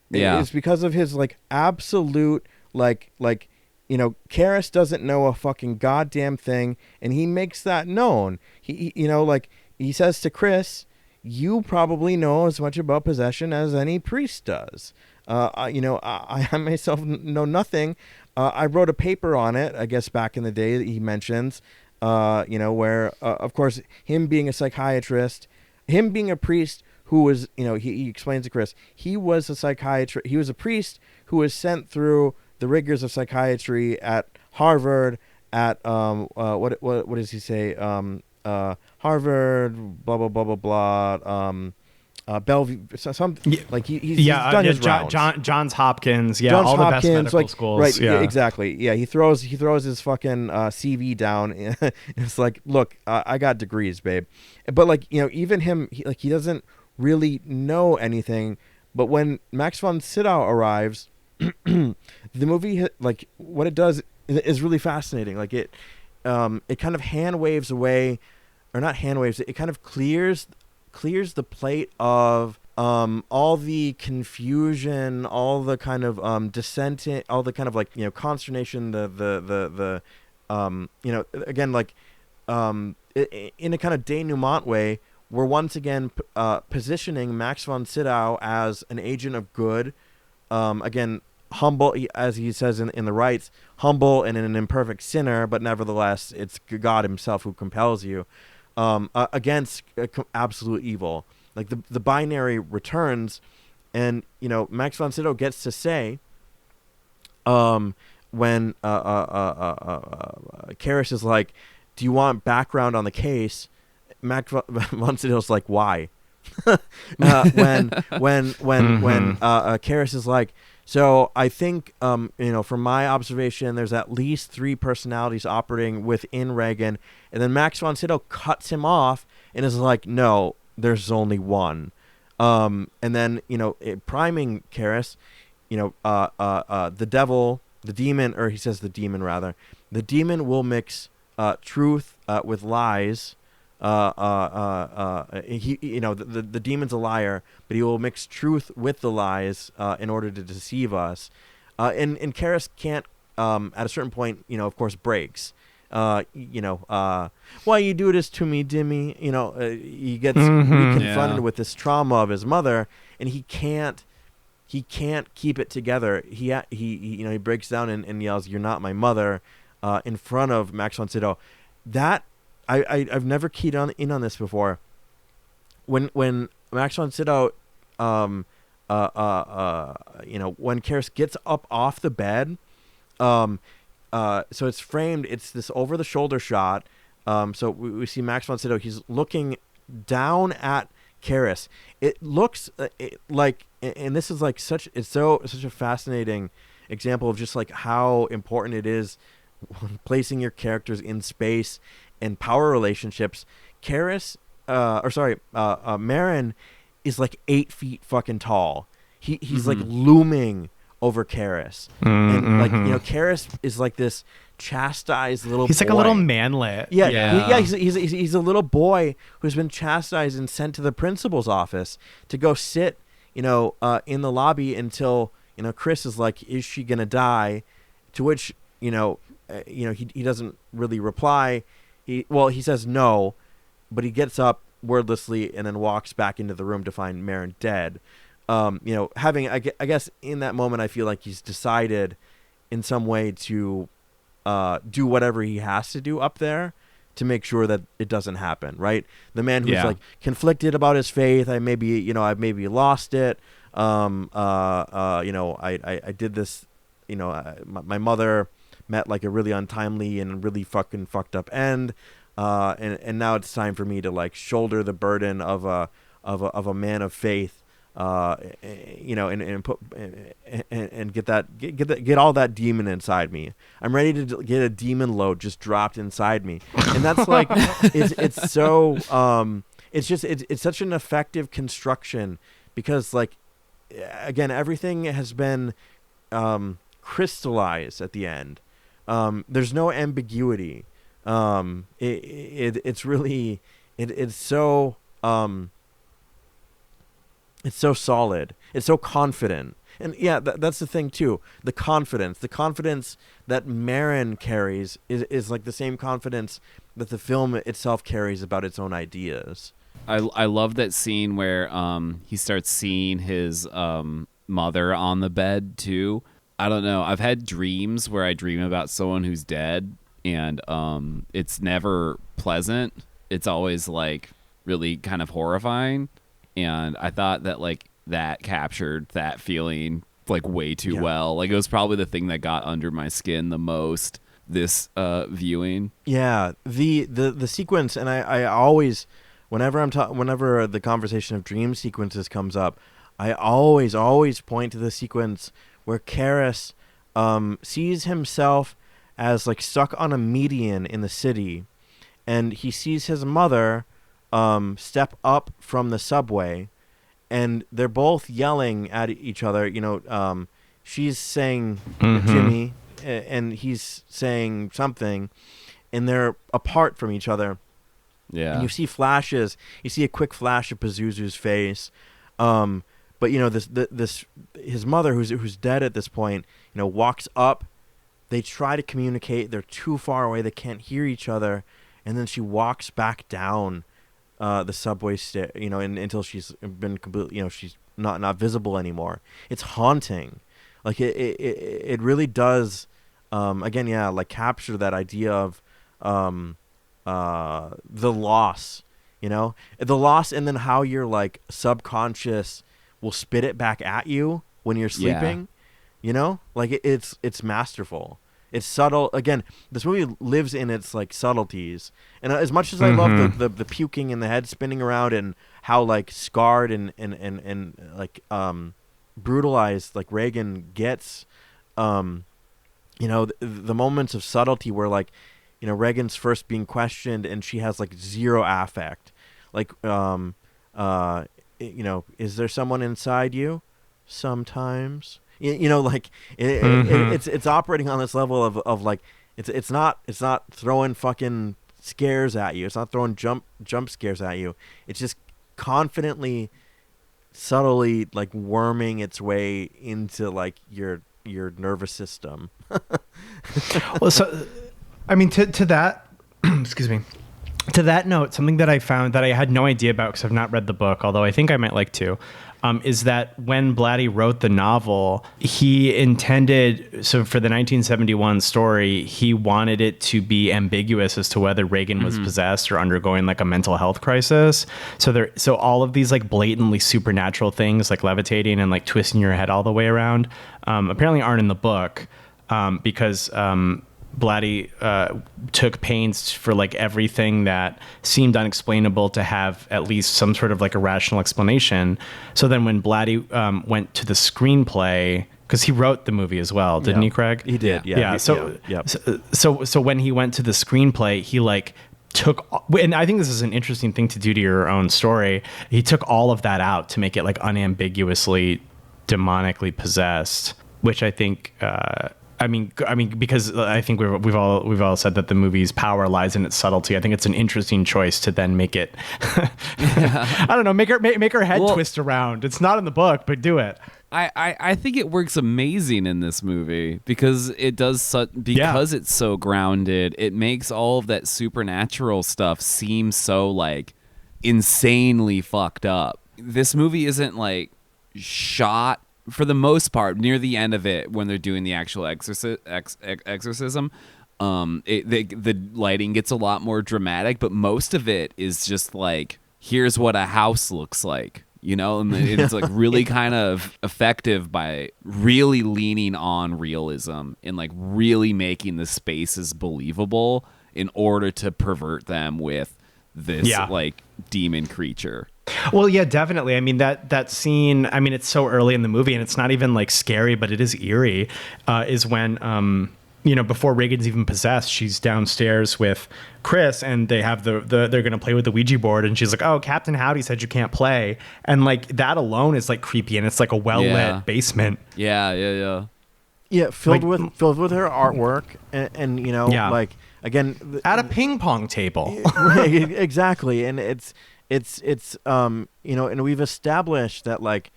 Yeah. It's because of his like absolute Karis doesn't know a fucking goddamn thing, and he makes that known. He says to Chris, you probably know as much about possession as any priest does. I myself know nothing. I wrote a paper on it, I guess, back in the day that he mentions, where, of course, him being a psychiatrist, him being a priest who was, he explains to Chris, he was a psychiatrist, he was a priest who was sent through the rigors of psychiatry at Harvard, at, what does he say? Harvard, blah blah blah blah blah. Bellevue, he's done his rounds. Johns Hopkins, Johns all Hopkins, the best medical schools, right? Yeah, exactly. Yeah, he throws his fucking CV down. It's like, look, I got degrees, babe. But like, even him, he doesn't really know anything. But when Max von Sydow arrives, the movie, like, what it does is really fascinating. Like, it kind of hand waves away, or not hand waves, it kind of clears the plate of all the confusion, all the kind of dissent, all the kind of, like, consternation, the again, like, in a kind of denouement way, we're once again positioning Max von Sydow as an agent of good, again, humble, as he says in the rights, humble and an imperfect sinner, but nevertheless, it's God himself who compels you, against absolute evil. Like, the binary returns, and Max von Sydow gets to say, when Karras is like, "Do you want background on the case?" Max von Sydow's like, "Why?" When Karras is like, "So I think, from my observation, there's at least 3 personalities operating within Reagan," and then Max von Sydow cuts him off and is like, "No, there's only one." And then priming Karras, the devil, the demon, or he says the demon rather, the demon will mix truth with lies. The demon's a liar, but he will mix truth with the lies in order to deceive us. And Karras can't, at a certain point, of course, breaks. Why you do this to me, Dimmy? He gets confronted with this trauma of his mother, and he can't keep it together. He breaks down and yells, "You're not my mother," in front of Max von Sydow. That I've never keyed in on this before. When Max von Sydow, when Karras gets up off the bed, so it's framed. It's this over the shoulder shot. So we see Max von Sydow. He's looking down at Karras. It looks like, and this is like such a fascinating example of just like how important it is placing your characters in space and power relationships. Marin is like 8 feet fucking tall. He's like looming over Karras, and like Karras is like this chastised little. He's boy. like a little manlet. Yeah. He's a little boy who's been chastised and sent to the principal's office to go sit, in the lobby until Chris is like, "Is she gonna die?" To which he doesn't really reply. He says no, but he gets up wordlessly and then walks back into the room to find Marin dead. Having, I guess in that moment, I feel like he's decided in some way to do whatever he has to do up there to make sure that it doesn't happen, right? The man who's like conflicted about his faith. I've maybe lost it. I did this, my mother met like a really untimely and really fucking fucked up end. And now it's time for me to like shoulder the burden of a man of faith, and put and get all that demon inside me. I'm ready to get a demon load just dropped inside me, and that's like it's so it's such an effective construction because like again everything has been crystallized at the end. There's no ambiguity. It's really it's so solid. It's so confident. And yeah, that's the thing too. The confidence that Marin carries is like the same confidence that the film itself carries about its own ideas. I love that scene where he starts seeing his mother on the bed too. I don't know. I've had dreams where I dream about someone who's dead, and it's never pleasant. It's always like really kind of horrifying. And I thought that like that captured that feeling like way too well. Like it was probably the thing that got under my skin the most this viewing. Yeah, the sequence, and I always, whenever whenever the conversation of dream sequences comes up, I always point to the sequence where Karras sees himself as like stuck on a median in the city, and he sees his mother step up from the subway, and they're both yelling at each other. She's saying Jimmy, and he's saying something, and they're apart from each other. Yeah. And you see flashes. You see a quick flash of Pazuzu's face. But this his mother, who's dead at this point, walks up. They try to communicate. They're too far away. They can't hear each other. And then she walks back down the subway stair, until she's been completely, she's not visible anymore. It's haunting. Like it really does. Again, yeah, like capture that idea of the loss. The loss, and then how your like subconscious will spit it back at you when you're sleeping. Like it's masterful. It's subtle. Again, this movie lives in its like subtleties. And as much as I love the puking and the head spinning around and how like scarred and like brutalized like Regan gets, the moments of subtlety where like, Regan's first being questioned and she has like zero affect. Like, is there someone inside you? Sometimes. Like it's operating on this level of like it's not throwing fucking scares at you. It's not throwing jump scares at you. It's just confidently, subtly like worming its way into like your nervous system. Well, so I mean to that excuse me. To that note, something that I found that I had no idea about because I've not read the book, although I think I might like to, is that when Blatty wrote the novel, he intended, so for the 1971 story, he wanted it to be ambiguous as to whether Regan was possessed or undergoing like a mental health crisis. So all of these like blatantly supernatural things like levitating and like twisting your head all the way around apparently aren't in the book because Blatty took pains for like everything that seemed unexplainable to have at least some sort of like a rational explanation. So then when Blatty went to the screenplay, because he wrote the movie as well, didn't he, Craig? He did, yeah. So when he went to the screenplay, he like took, and I think this is an interesting thing to do to your own story. He took all of that out to make it like unambiguously demonically possessed, which I think. I mean, because I think we've all said that the movie's power lies in its subtlety. I think it's an interesting choice to then make it. I don't know, make her head twist around. It's not in the book, but do it. I think it works amazing in this movie because it does because it's so grounded. It makes all of that supernatural stuff seem so like insanely fucked up. This movie isn't like shot. For the most part, near the end of it, when they're doing the actual exorcism, the lighting gets a lot more dramatic, but most of it is just like, here's what a house looks like, and it's like really kind of effective by really leaning on realism and like really making the spaces believable in order to pervert them with this like demon creature. Well, yeah, definitely. I mean, that scene, I mean, it's so early in the movie and it's not even like scary, but it is eerie, is when, before Regan's even possessed, she's downstairs with Chris and they have they're going to play with the Ouija board. And she's like, oh, Captain Howdy said you can't play. And like that alone is like creepy. And it's like a well-lit basement. Yeah. Yeah. Filled with her artwork and like, again, at a ping pong table. Exactly. And it's and we've established that like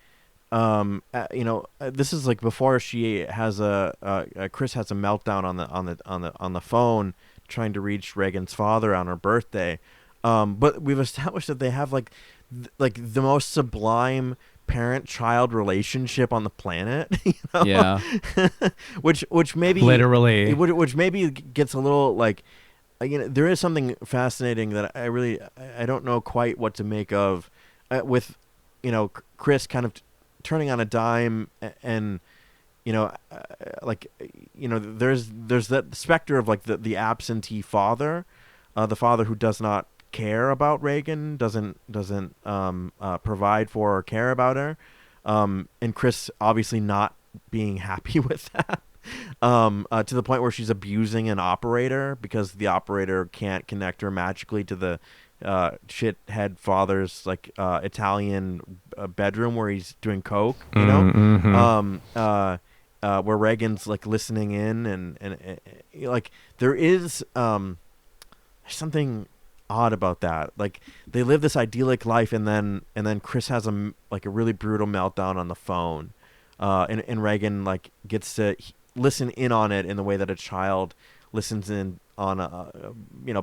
this is like before she has Chris has a meltdown on the phone trying to reach Regan's father on her birthday, but we've established that they have like the most sublime parent-child relationship on the planet. which maybe literally which maybe gets a little like. There is something fascinating that I don't know quite what to make of with, Chris kind of turning on a dime and, there's that specter of like the absentee father, the father who does not care about Regan, doesn't provide for or care about her, and Chris obviously not being happy with that. To the point where she's abusing an operator because the operator can't connect her magically to the shithead father's like Italian bedroom where he's doing coke, you know, where Reagan's like listening in, and like there is something odd about that. Like they live this idyllic life, and then Chris has a really brutal meltdown on the phone, and Reagan like gets to listen in on it in the way that a child listens in on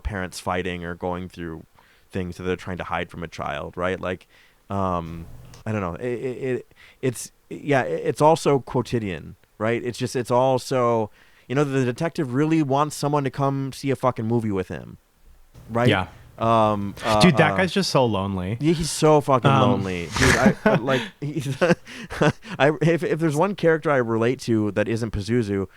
parents fighting or going through things that they're trying to hide from a child, right? Like I don't know, it's also quotidian, right? It's also, the detective really wants someone to come see a fucking movie with him, right? Yeah. Dude, that guy's just so lonely. Yeah, he's so fucking lonely, dude. I like if there's one character I relate to that isn't Pazuzu,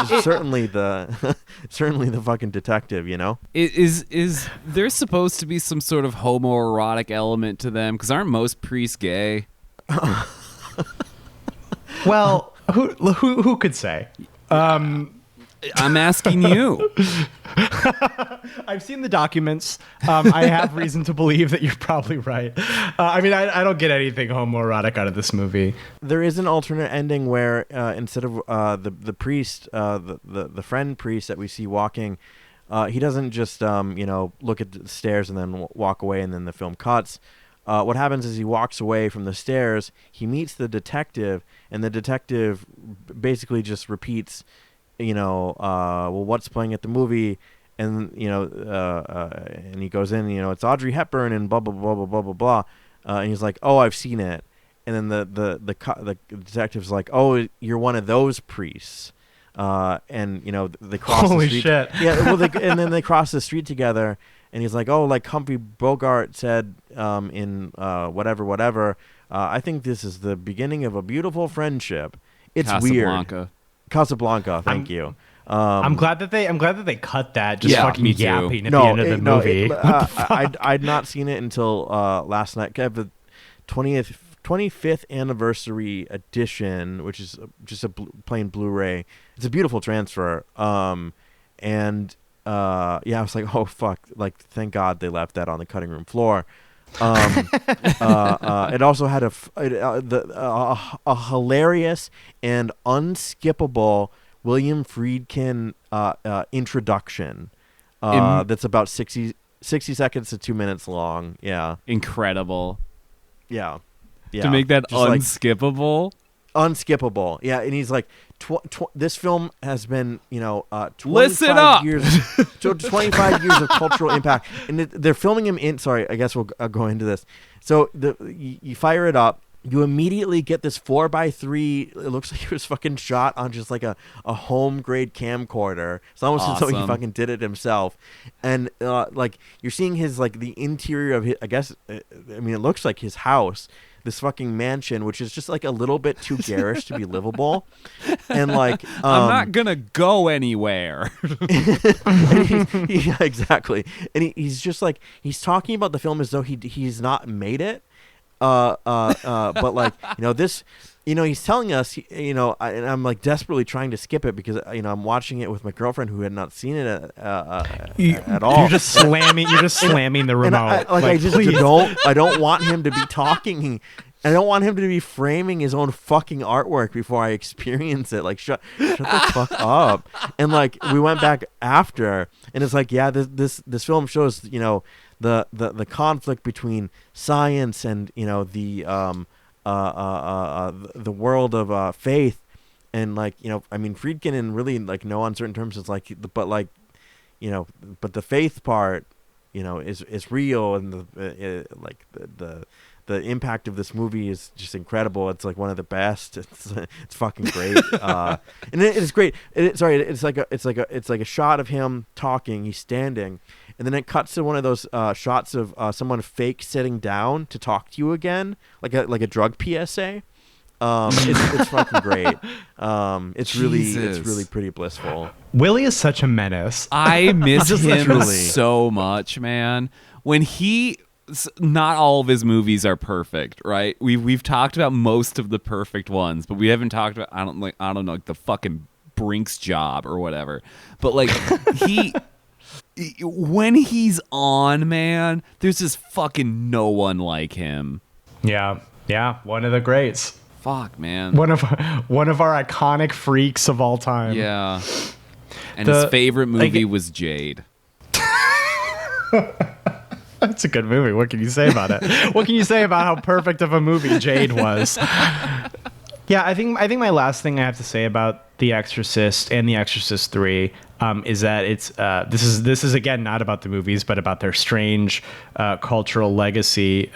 it's certainly the fucking detective. Is there supposed to be some sort of homoerotic element to them? Because aren't most priests gay? Well, who could say? I'm asking you. I've seen the documents. I have reason to believe that you're probably right. I mean, I don't get anything homoerotic out of this movie. There is an alternate ending where instead of the priest, the friend priest that we see walking, he doesn't just look at the stairs and then walk away and then the film cuts. What happens is he walks away from the stairs. He meets the detective, and the detective basically just repeats, well, what's playing at the movie, and and he goes in, it's Audrey Hepburn and blah blah blah blah blah blah blah, and he's like, oh, I've seen it, and then the detective's like, oh, you're one of those priests, and they cross Holy the street. shit. Yeah, well, and then they cross the street together, and he's like, oh, like Humphrey Bogart said in whatever. I think this is the beginning of a beautiful friendship. It's weird. Casablanca, thank you. I'm glad that they cut that. Just Yeah, fucking me too. yapping at the end of the movie. I'd not seen it until last night. I have the 25th anniversary edition, which is just a plain Blu-ray. It's a beautiful transfer. I was like, oh fuck! Like, thank God they left that on the cutting room floor. It also had a hilarious and unskippable William Friedkin introduction that's about 60 seconds to 2 minutes long. Yeah, Incredible. Yeah. To make that unskippable. Unskippable. Yeah, and he's like, this film has been, 25 years, 25 years of cultural impact, and they're filming him in. Sorry, I guess we'll go into this. So you fire it up, you immediately get this 4x3. It looks like it was fucking shot on just like a home grade camcorder. It's almost as though he fucking did it himself, and like you're seeing his like the interior of his. I guess it looks like his house. This fucking mansion, which is just like a little bit too garish to be livable, and like I'm not gonna go anywhere. Exactly, and he's just like he's talking about the film as though he's not made it, but like this. He's telling us, and I'm like desperately trying to skip it because I'm watching it with my girlfriend who had not seen it at all. You're just slamming the remote. I don't want him to be talking. I don't want him to be framing his own fucking artwork before I experience it. Like, shut the fuck up. And like we went back after, and it's like, yeah, this film shows the conflict between science and the world of faith, and like Friedkin in really like no uncertain terms is like, but the faith part is real, and the impact of this movie is just incredible. It's like one of the best. It's fucking great, and it is great. It's like a shot of him talking. He's standing, and then it cuts to one of those shots of someone fake sitting down to talk to you again, like a drug PSA. It's fucking great. It's really pretty blissful. Willie is such a menace. I miss him so much, man. When not all of his movies are perfect, right? We've talked about most of the perfect ones, but we haven't talked about I don't know, like the fucking Brink's Job or whatever. But like when he's on, man, there's just fucking no one like him. Yeah, one of the greats. Fuck, man. One of our iconic freaks of all time. Yeah. And his favorite movie was Jade. That's a good movie. What can you say about it? What can you say about how perfect of a movie Jade was? Yeah, I think my last thing I have to say about The Exorcist and The Exorcist 3 is that it's this is again not about the movies, but about their strange cultural legacy.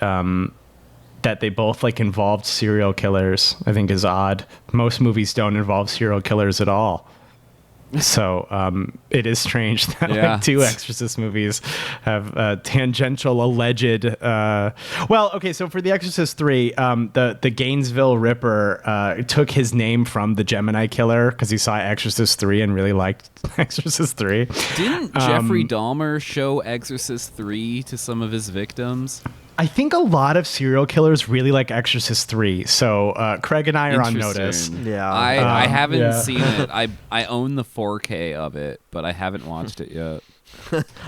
That they both like involved serial killers, I think is odd. Most movies don't involve serial killers at all. So it is strange that like two Exorcist movies have tangential alleged. Well, okay, so for The Exorcist 3, the Gainesville Ripper took his name from the Gemini Killer because he saw Exorcist 3 and really liked Exorcist 3. Didn't Jeffrey Dahmer show Exorcist 3 to some of his victims? I think a lot of serial killers really like Exorcist 3, so Craig and I are on notice. Yeah, I haven't seen it. I own the 4K of it, but I haven't watched it yet.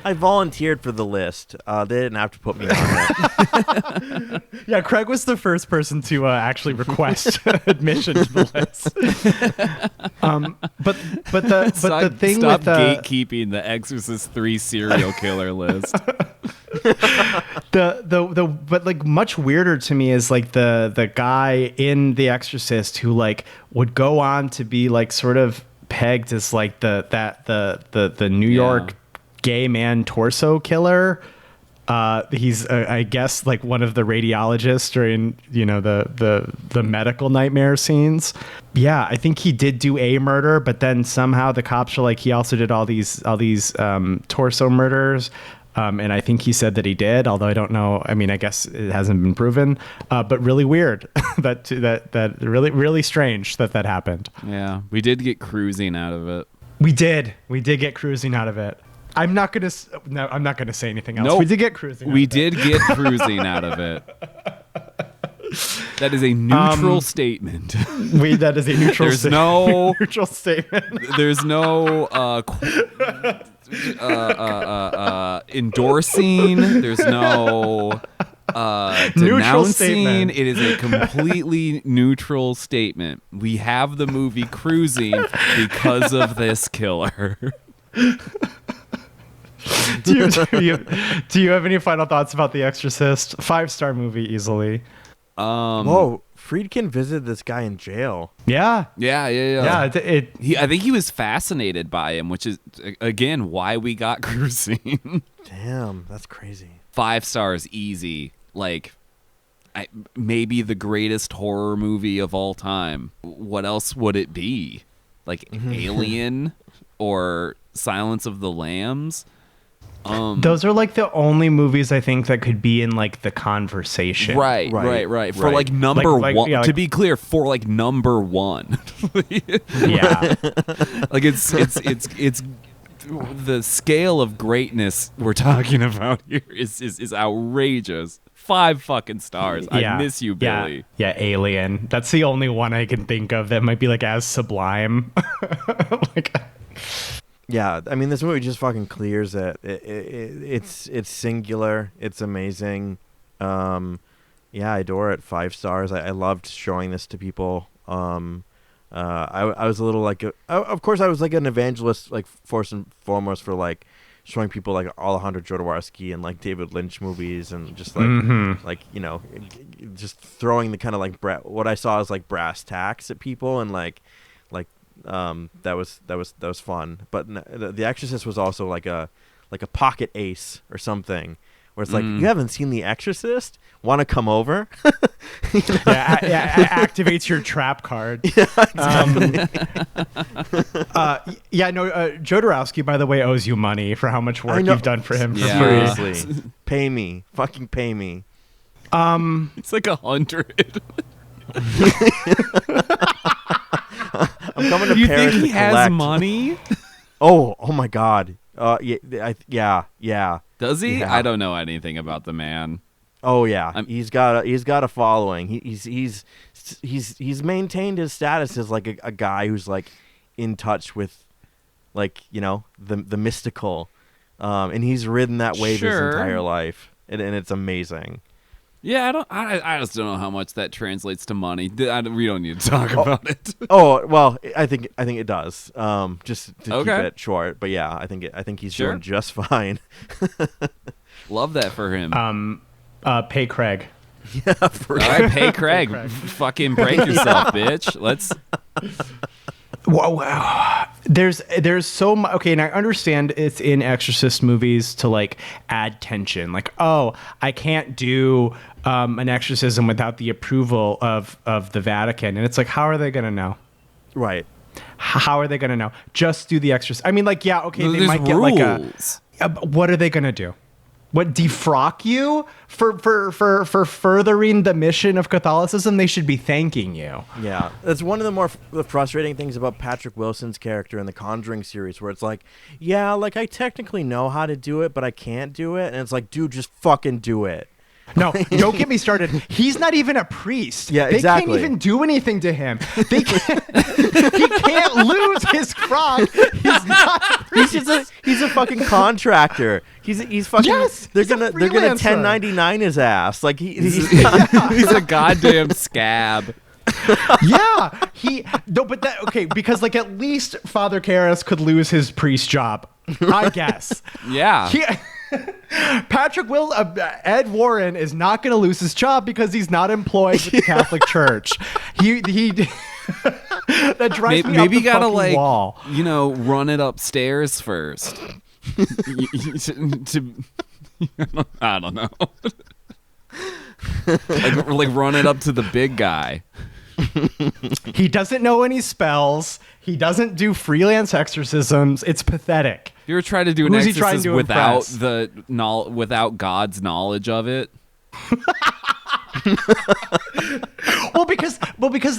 I volunteered for the list. They didn't have to put me on it. Yeah, Craig was the first person to actually request admission to the list. But the thing stop with gatekeeping the Exorcist 3 serial killer list. But like much weirder to me is like the guy in The Exorcist who like would go on to be like sort of pegged as like the New York gay man torso killer. He's I guess like one of the radiologists during the medical nightmare scenes. Yeah, I think he did do a murder, but then somehow the cops are like he also did all these torso murders. And I think he said that he did, although I don't know. I mean, I guess it hasn't been proven, but really weird that really strange that happened. Yeah, we did get cruising out of it. We did get cruising out of it. I'm not gonna say anything else. Nope. We did get cruising. We did get cruising out of it. That is a neutral statement. That is a neutral. There's no neutral statement. There's no endorsing. There's no denouncing. It is a completely neutral statement. We have the movie cruising because of this killer. Do you have any final thoughts about The Exorcist? 5-star movie easily. Whoa, Friedkin visited this guy in jail. Yeah. I think he was fascinated by him, which is again why we got cruising. Damn, that's crazy. 5 stars easy. Like maybe the greatest horror movie of all time. What else would it be? Like Alien or Silence of the Lambs? Those are like the only movies I think that could be in like the conversation. Right. For like number one. Yeah, to be clear, for like number one. Yeah. Like it's the scale of greatness we're talking about here is outrageous. 5 fucking stars. Yeah. I miss you, Billy. Yeah, Alien. That's the only one I can think of that might be like as sublime. Like. Yeah, I mean, this movie just fucking clears it. It's singular. It's amazing. Yeah, I adore it. 5 stars. I loved showing this to people. I was a little like, of course, I was like an evangelist, like first and foremost for like showing people like Alejandro Jodorowsky and like David Lynch movies and just like like just throwing the kind of like what I saw as like brass tacks at people and like. That was fun, but The Exorcist was also like a pocket ace or something, where it's like you haven't seen The Exorcist, want to come over? Activates your trap card. Yeah, exactly. Jodorowsky, by the way, owes you money for how much work you've done for him. Yeah. Seriously, pay me, fucking pay me. It's like 100. I'm coming to you Paris think he to has collect. Money? Oh my God. Yeah. Does he? Yeah. I don't know anything about the man. Oh yeah, he's got a following. He's maintained his status as like a guy who's like in touch with, like the mystical. and he's ridden that wave his Sure. entire life, and it's amazing. Yeah, I just don't know how much that translates to money. We don't need to talk about it. Oh well, I think it does. Just to keep Okay. it short, but yeah, I think he's Sure. doing just fine. Love that for him. Pay Craig. Yeah, for All right, pay Craig. Fucking break yourself, bitch. Let's. Wow. There's so much. Okay, and I understand it's in Exorcist movies to like add tension. Like, oh, I can't do an exorcism without the approval of the Vatican, and it's like, how are they gonna know? right. How are they gonna know? Just do the exorcism. I mean, like, yeah, okay, they There's might get rules. like a. But what are they gonna do? What, defrock you for furthering the mission of Catholicism? They should be thanking you. Yeah, that's one of the more frustrating things about Patrick Wilson's character in the Conjuring series, where it's like, yeah, like I technically know how to do it, but I can't do it, and it's like, dude, just fucking do it. No, don't get me started. He's not even a priest. Yeah, They exactly. can't even do anything to him. They can't, he can't lose his crock. He's not a priest. He's a fucking contractor. He's fucking. Yes, they're he's a gonna freelancer. 1099 his ass. Like he's He's a goddamn scab. Yeah, but that okay because like at least Father Karras could lose his priest job, I guess. Yeah. Ed Warren is not going to lose his job because he's not employed with the Catholic Church. He that drives me up Maybe the you gotta fucking like wall. run it upstairs first. I don't know. like run it up to the big guy. He doesn't know any spells. He doesn't do freelance exorcisms. It's pathetic. You ever try to do an Who's he trying exorcism to without impress? without God's knowledge of it? Well, because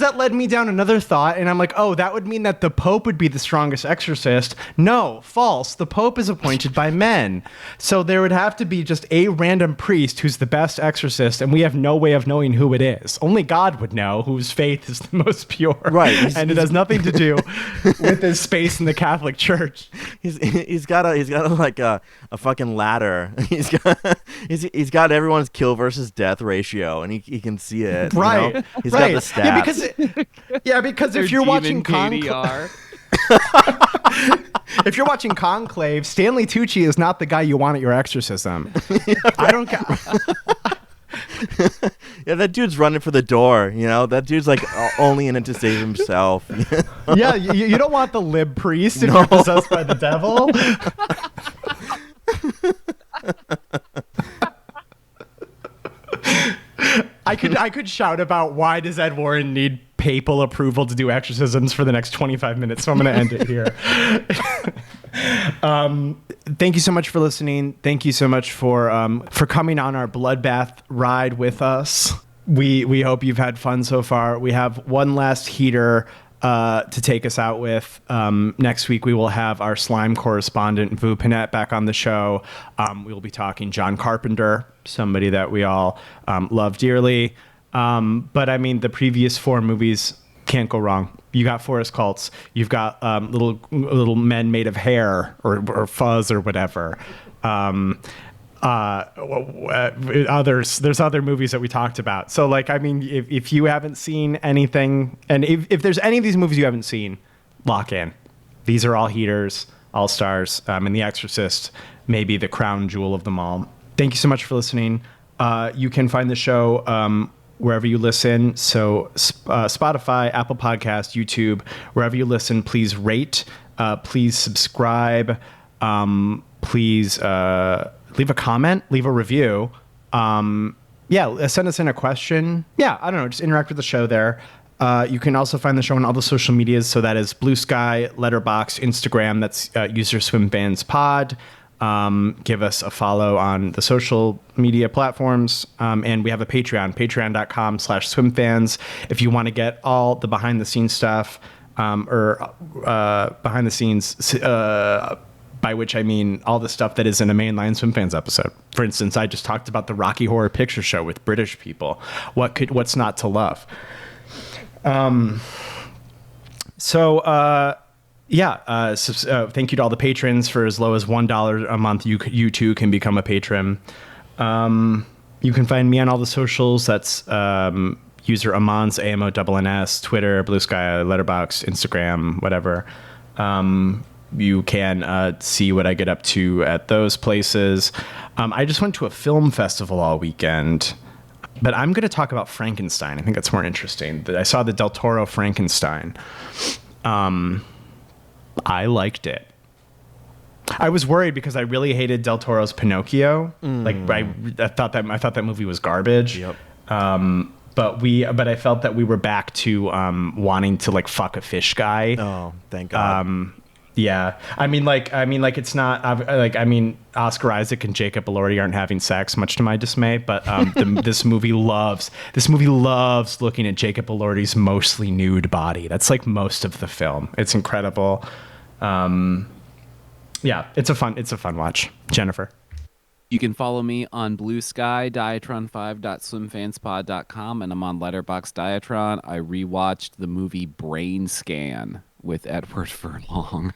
that led me down another thought, and I'm like, oh, that would mean that the Pope would be the strongest exorcist. No, false. The Pope is appointed by men. So there would have to be just a random priest who's the best exorcist, and we have no way of knowing who it is. Only God would know whose faith is the most pure. Right. And it has nothing to do with his space in the Catholic Church. he's got a fucking ladder. He's got everyone's kill versus death ratio, and he can see it. Right. You know? He's right. got the stats. Because if you're watching Conclave, if you're watching Conclave, Stanley Tucci is not the guy you want at your exorcism. I don't care. Yeah, that dude's running for the door. You know, that dude's like only in it to save himself. Yeah, you don't want the lib priest if you're possessed by the devil. I could shout about why does Ed Warren need papal approval to do exorcisms for the next 25 minutes, so I'm going to end it here. Thank you so much for listening. Thank you so much for coming on our bloodbath ride with us. We hope you've had fun so far. We have one last heater to take us out with. Next week, we will have our slime correspondent, Vu Panette, back on the show. We'll be talking John Carpenter, somebody that we all love dearly. But I mean, the previous 4 movies can't go wrong. You got Forest Cults. You've got little men made of hair or fuzz or whatever. There's other movies that we talked about. So like, I mean, if you haven't seen anything, and if there's any of these movies you haven't seen, lock in. These are all heaters, all stars, and The Exorcist may be the crown jewel of them all. Thank you so much for listening. You can find the show wherever you listen. So Spotify, Apple Podcast, YouTube, wherever you listen, please rate, please subscribe, please leave a comment, leave a review. Send us in a question. Yeah, I don't know, just interact with the show there. You can also find the show on all the social medias. So that is Blue Sky, Letterboxd, Instagram. That's user SWIMFANS pod. Give us a follow on the social media platforms. And we have a Patreon, patreon.com/SWIMFANS. If you want to get all the behind the scenes stuff, behind the scenes, by which I mean all the stuff that is in a mainline SWIMFANS episode. For instance, I just talked about the Rocky Horror Picture Show with British people. What's not to love? Yeah, thank you to all the patrons. For as low as $1 a month, you too can become a patron. You can find me on all the socials. That's user Amons, AMONNS, Twitter, Blue Sky, Letterboxd, Instagram, whatever. You can see what I get up to at those places. I just went to a film festival all weekend, but I'm going to talk about Frankenstein. I think that's more interesting. I saw the Del Toro Frankenstein. I liked it. I was worried because I really hated Del Toro's Pinocchio. Like I thought that movie was garbage. Yep. But I felt that we were back to wanting to like fuck a fish guy. Oh, thank God. Yeah. I mean, it's not Oscar Isaac and Jacob Elordi aren't having sex, much to my dismay. But this movie loves looking at Jacob Elordi's mostly nude body. That's like most of the film. It's incredible. Yeah, it's a fun watch. Jennifer. You can follow me on Blue Sky, diatron5.swimfanspod.com, and I'm on Letterboxd Diatron. I rewatched the movie Brain Scan with Edward Furlong.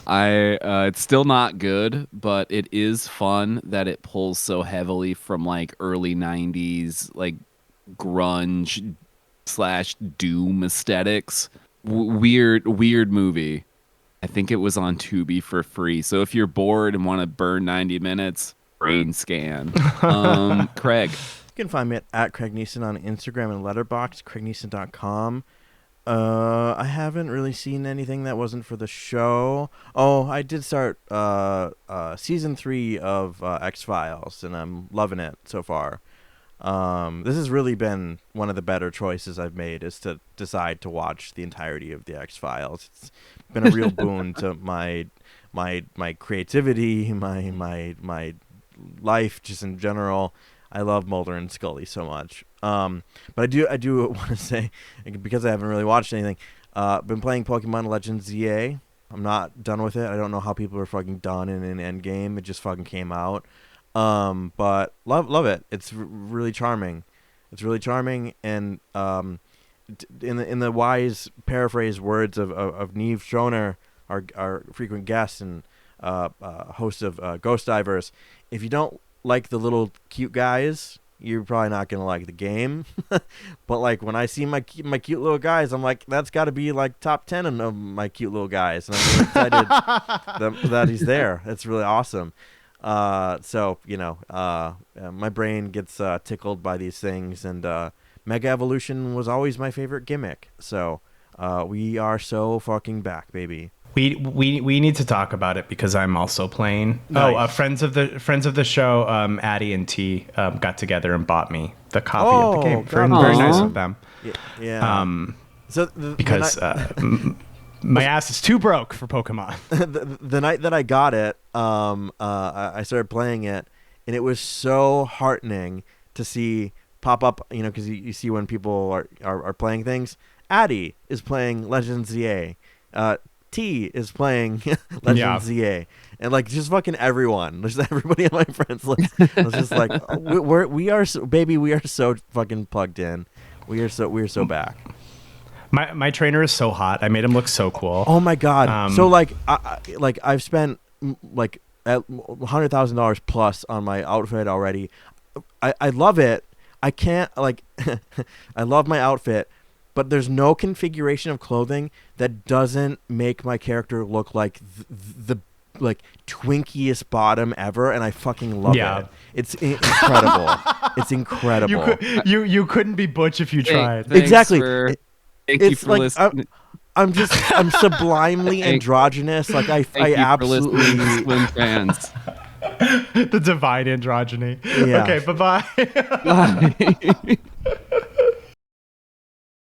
It's still not good, but it is fun that it pulls so heavily from like early 90s, like grunge / doom aesthetics. Weird movie. I think it was on Tubi for free. So if you're bored and want to burn 90 minutes, Brain Scan. Craig. You can find me at Craig Neeson on Instagram and Letterboxd, craigneeson.com. I haven't really seen anything that wasn't for the show. Oh, I did start season 3 of X-Files, and I'm loving it so far. This has really been one of the better choices I've made, is to decide to watch the entirety of the X-Files. It's been a real boon to my creativity, my life just in general. I love Mulder and Scully so much. But I do want to say, because I haven't really watched anything, been playing Pokemon Legends ZA. I'm not done with it. I don't know how people are fucking done in an Endgame. It just fucking came out. But love it. It's really charming. It's really charming, and in the wise paraphrase words of Neve Schroner, our frequent guest and host of Ghost Divers, if you don't like the little cute guys, you're probably not gonna like the game. But like when I see my cute little guys, I'm like, that's got to be like top 10 of my cute little guys, and I'm really excited that he's there. It's really awesome. So my brain gets tickled by these things, and Mega Evolution was always my favorite gimmick. So we are so fucking back, baby. We need to talk about it because I'm also playing. Nice. Friends of the show, Addie and T, got together and bought me the copy of the game. Very nice of them. Yeah. Because my ass is too broke for Pokemon. The night that I got it, I started playing it, and it was so heartening to see pop up. Because you see when people are playing things. Addie is playing Legends ZA. T is playing Legends ZA, and like just fucking everyone, just everybody on my friends list. I was just like, we are so fucking plugged in. We are so back. My trainer is so hot. I made him look so cool. Oh my God! So I've spent like $100,000 plus on my outfit already. I love it. I can't I love my outfit. But there's no configuration of clothing that doesn't make my character look like the twinkiest bottom ever, and I fucking love it. It's incredible. It's incredible. You couldn't be butch if you tried. Exactly. Thank you for listening. I'm sublimely androgynous. Like I absolutely SWIMFANS. The divine androgyny. Yeah. Okay, bye-bye. Bye.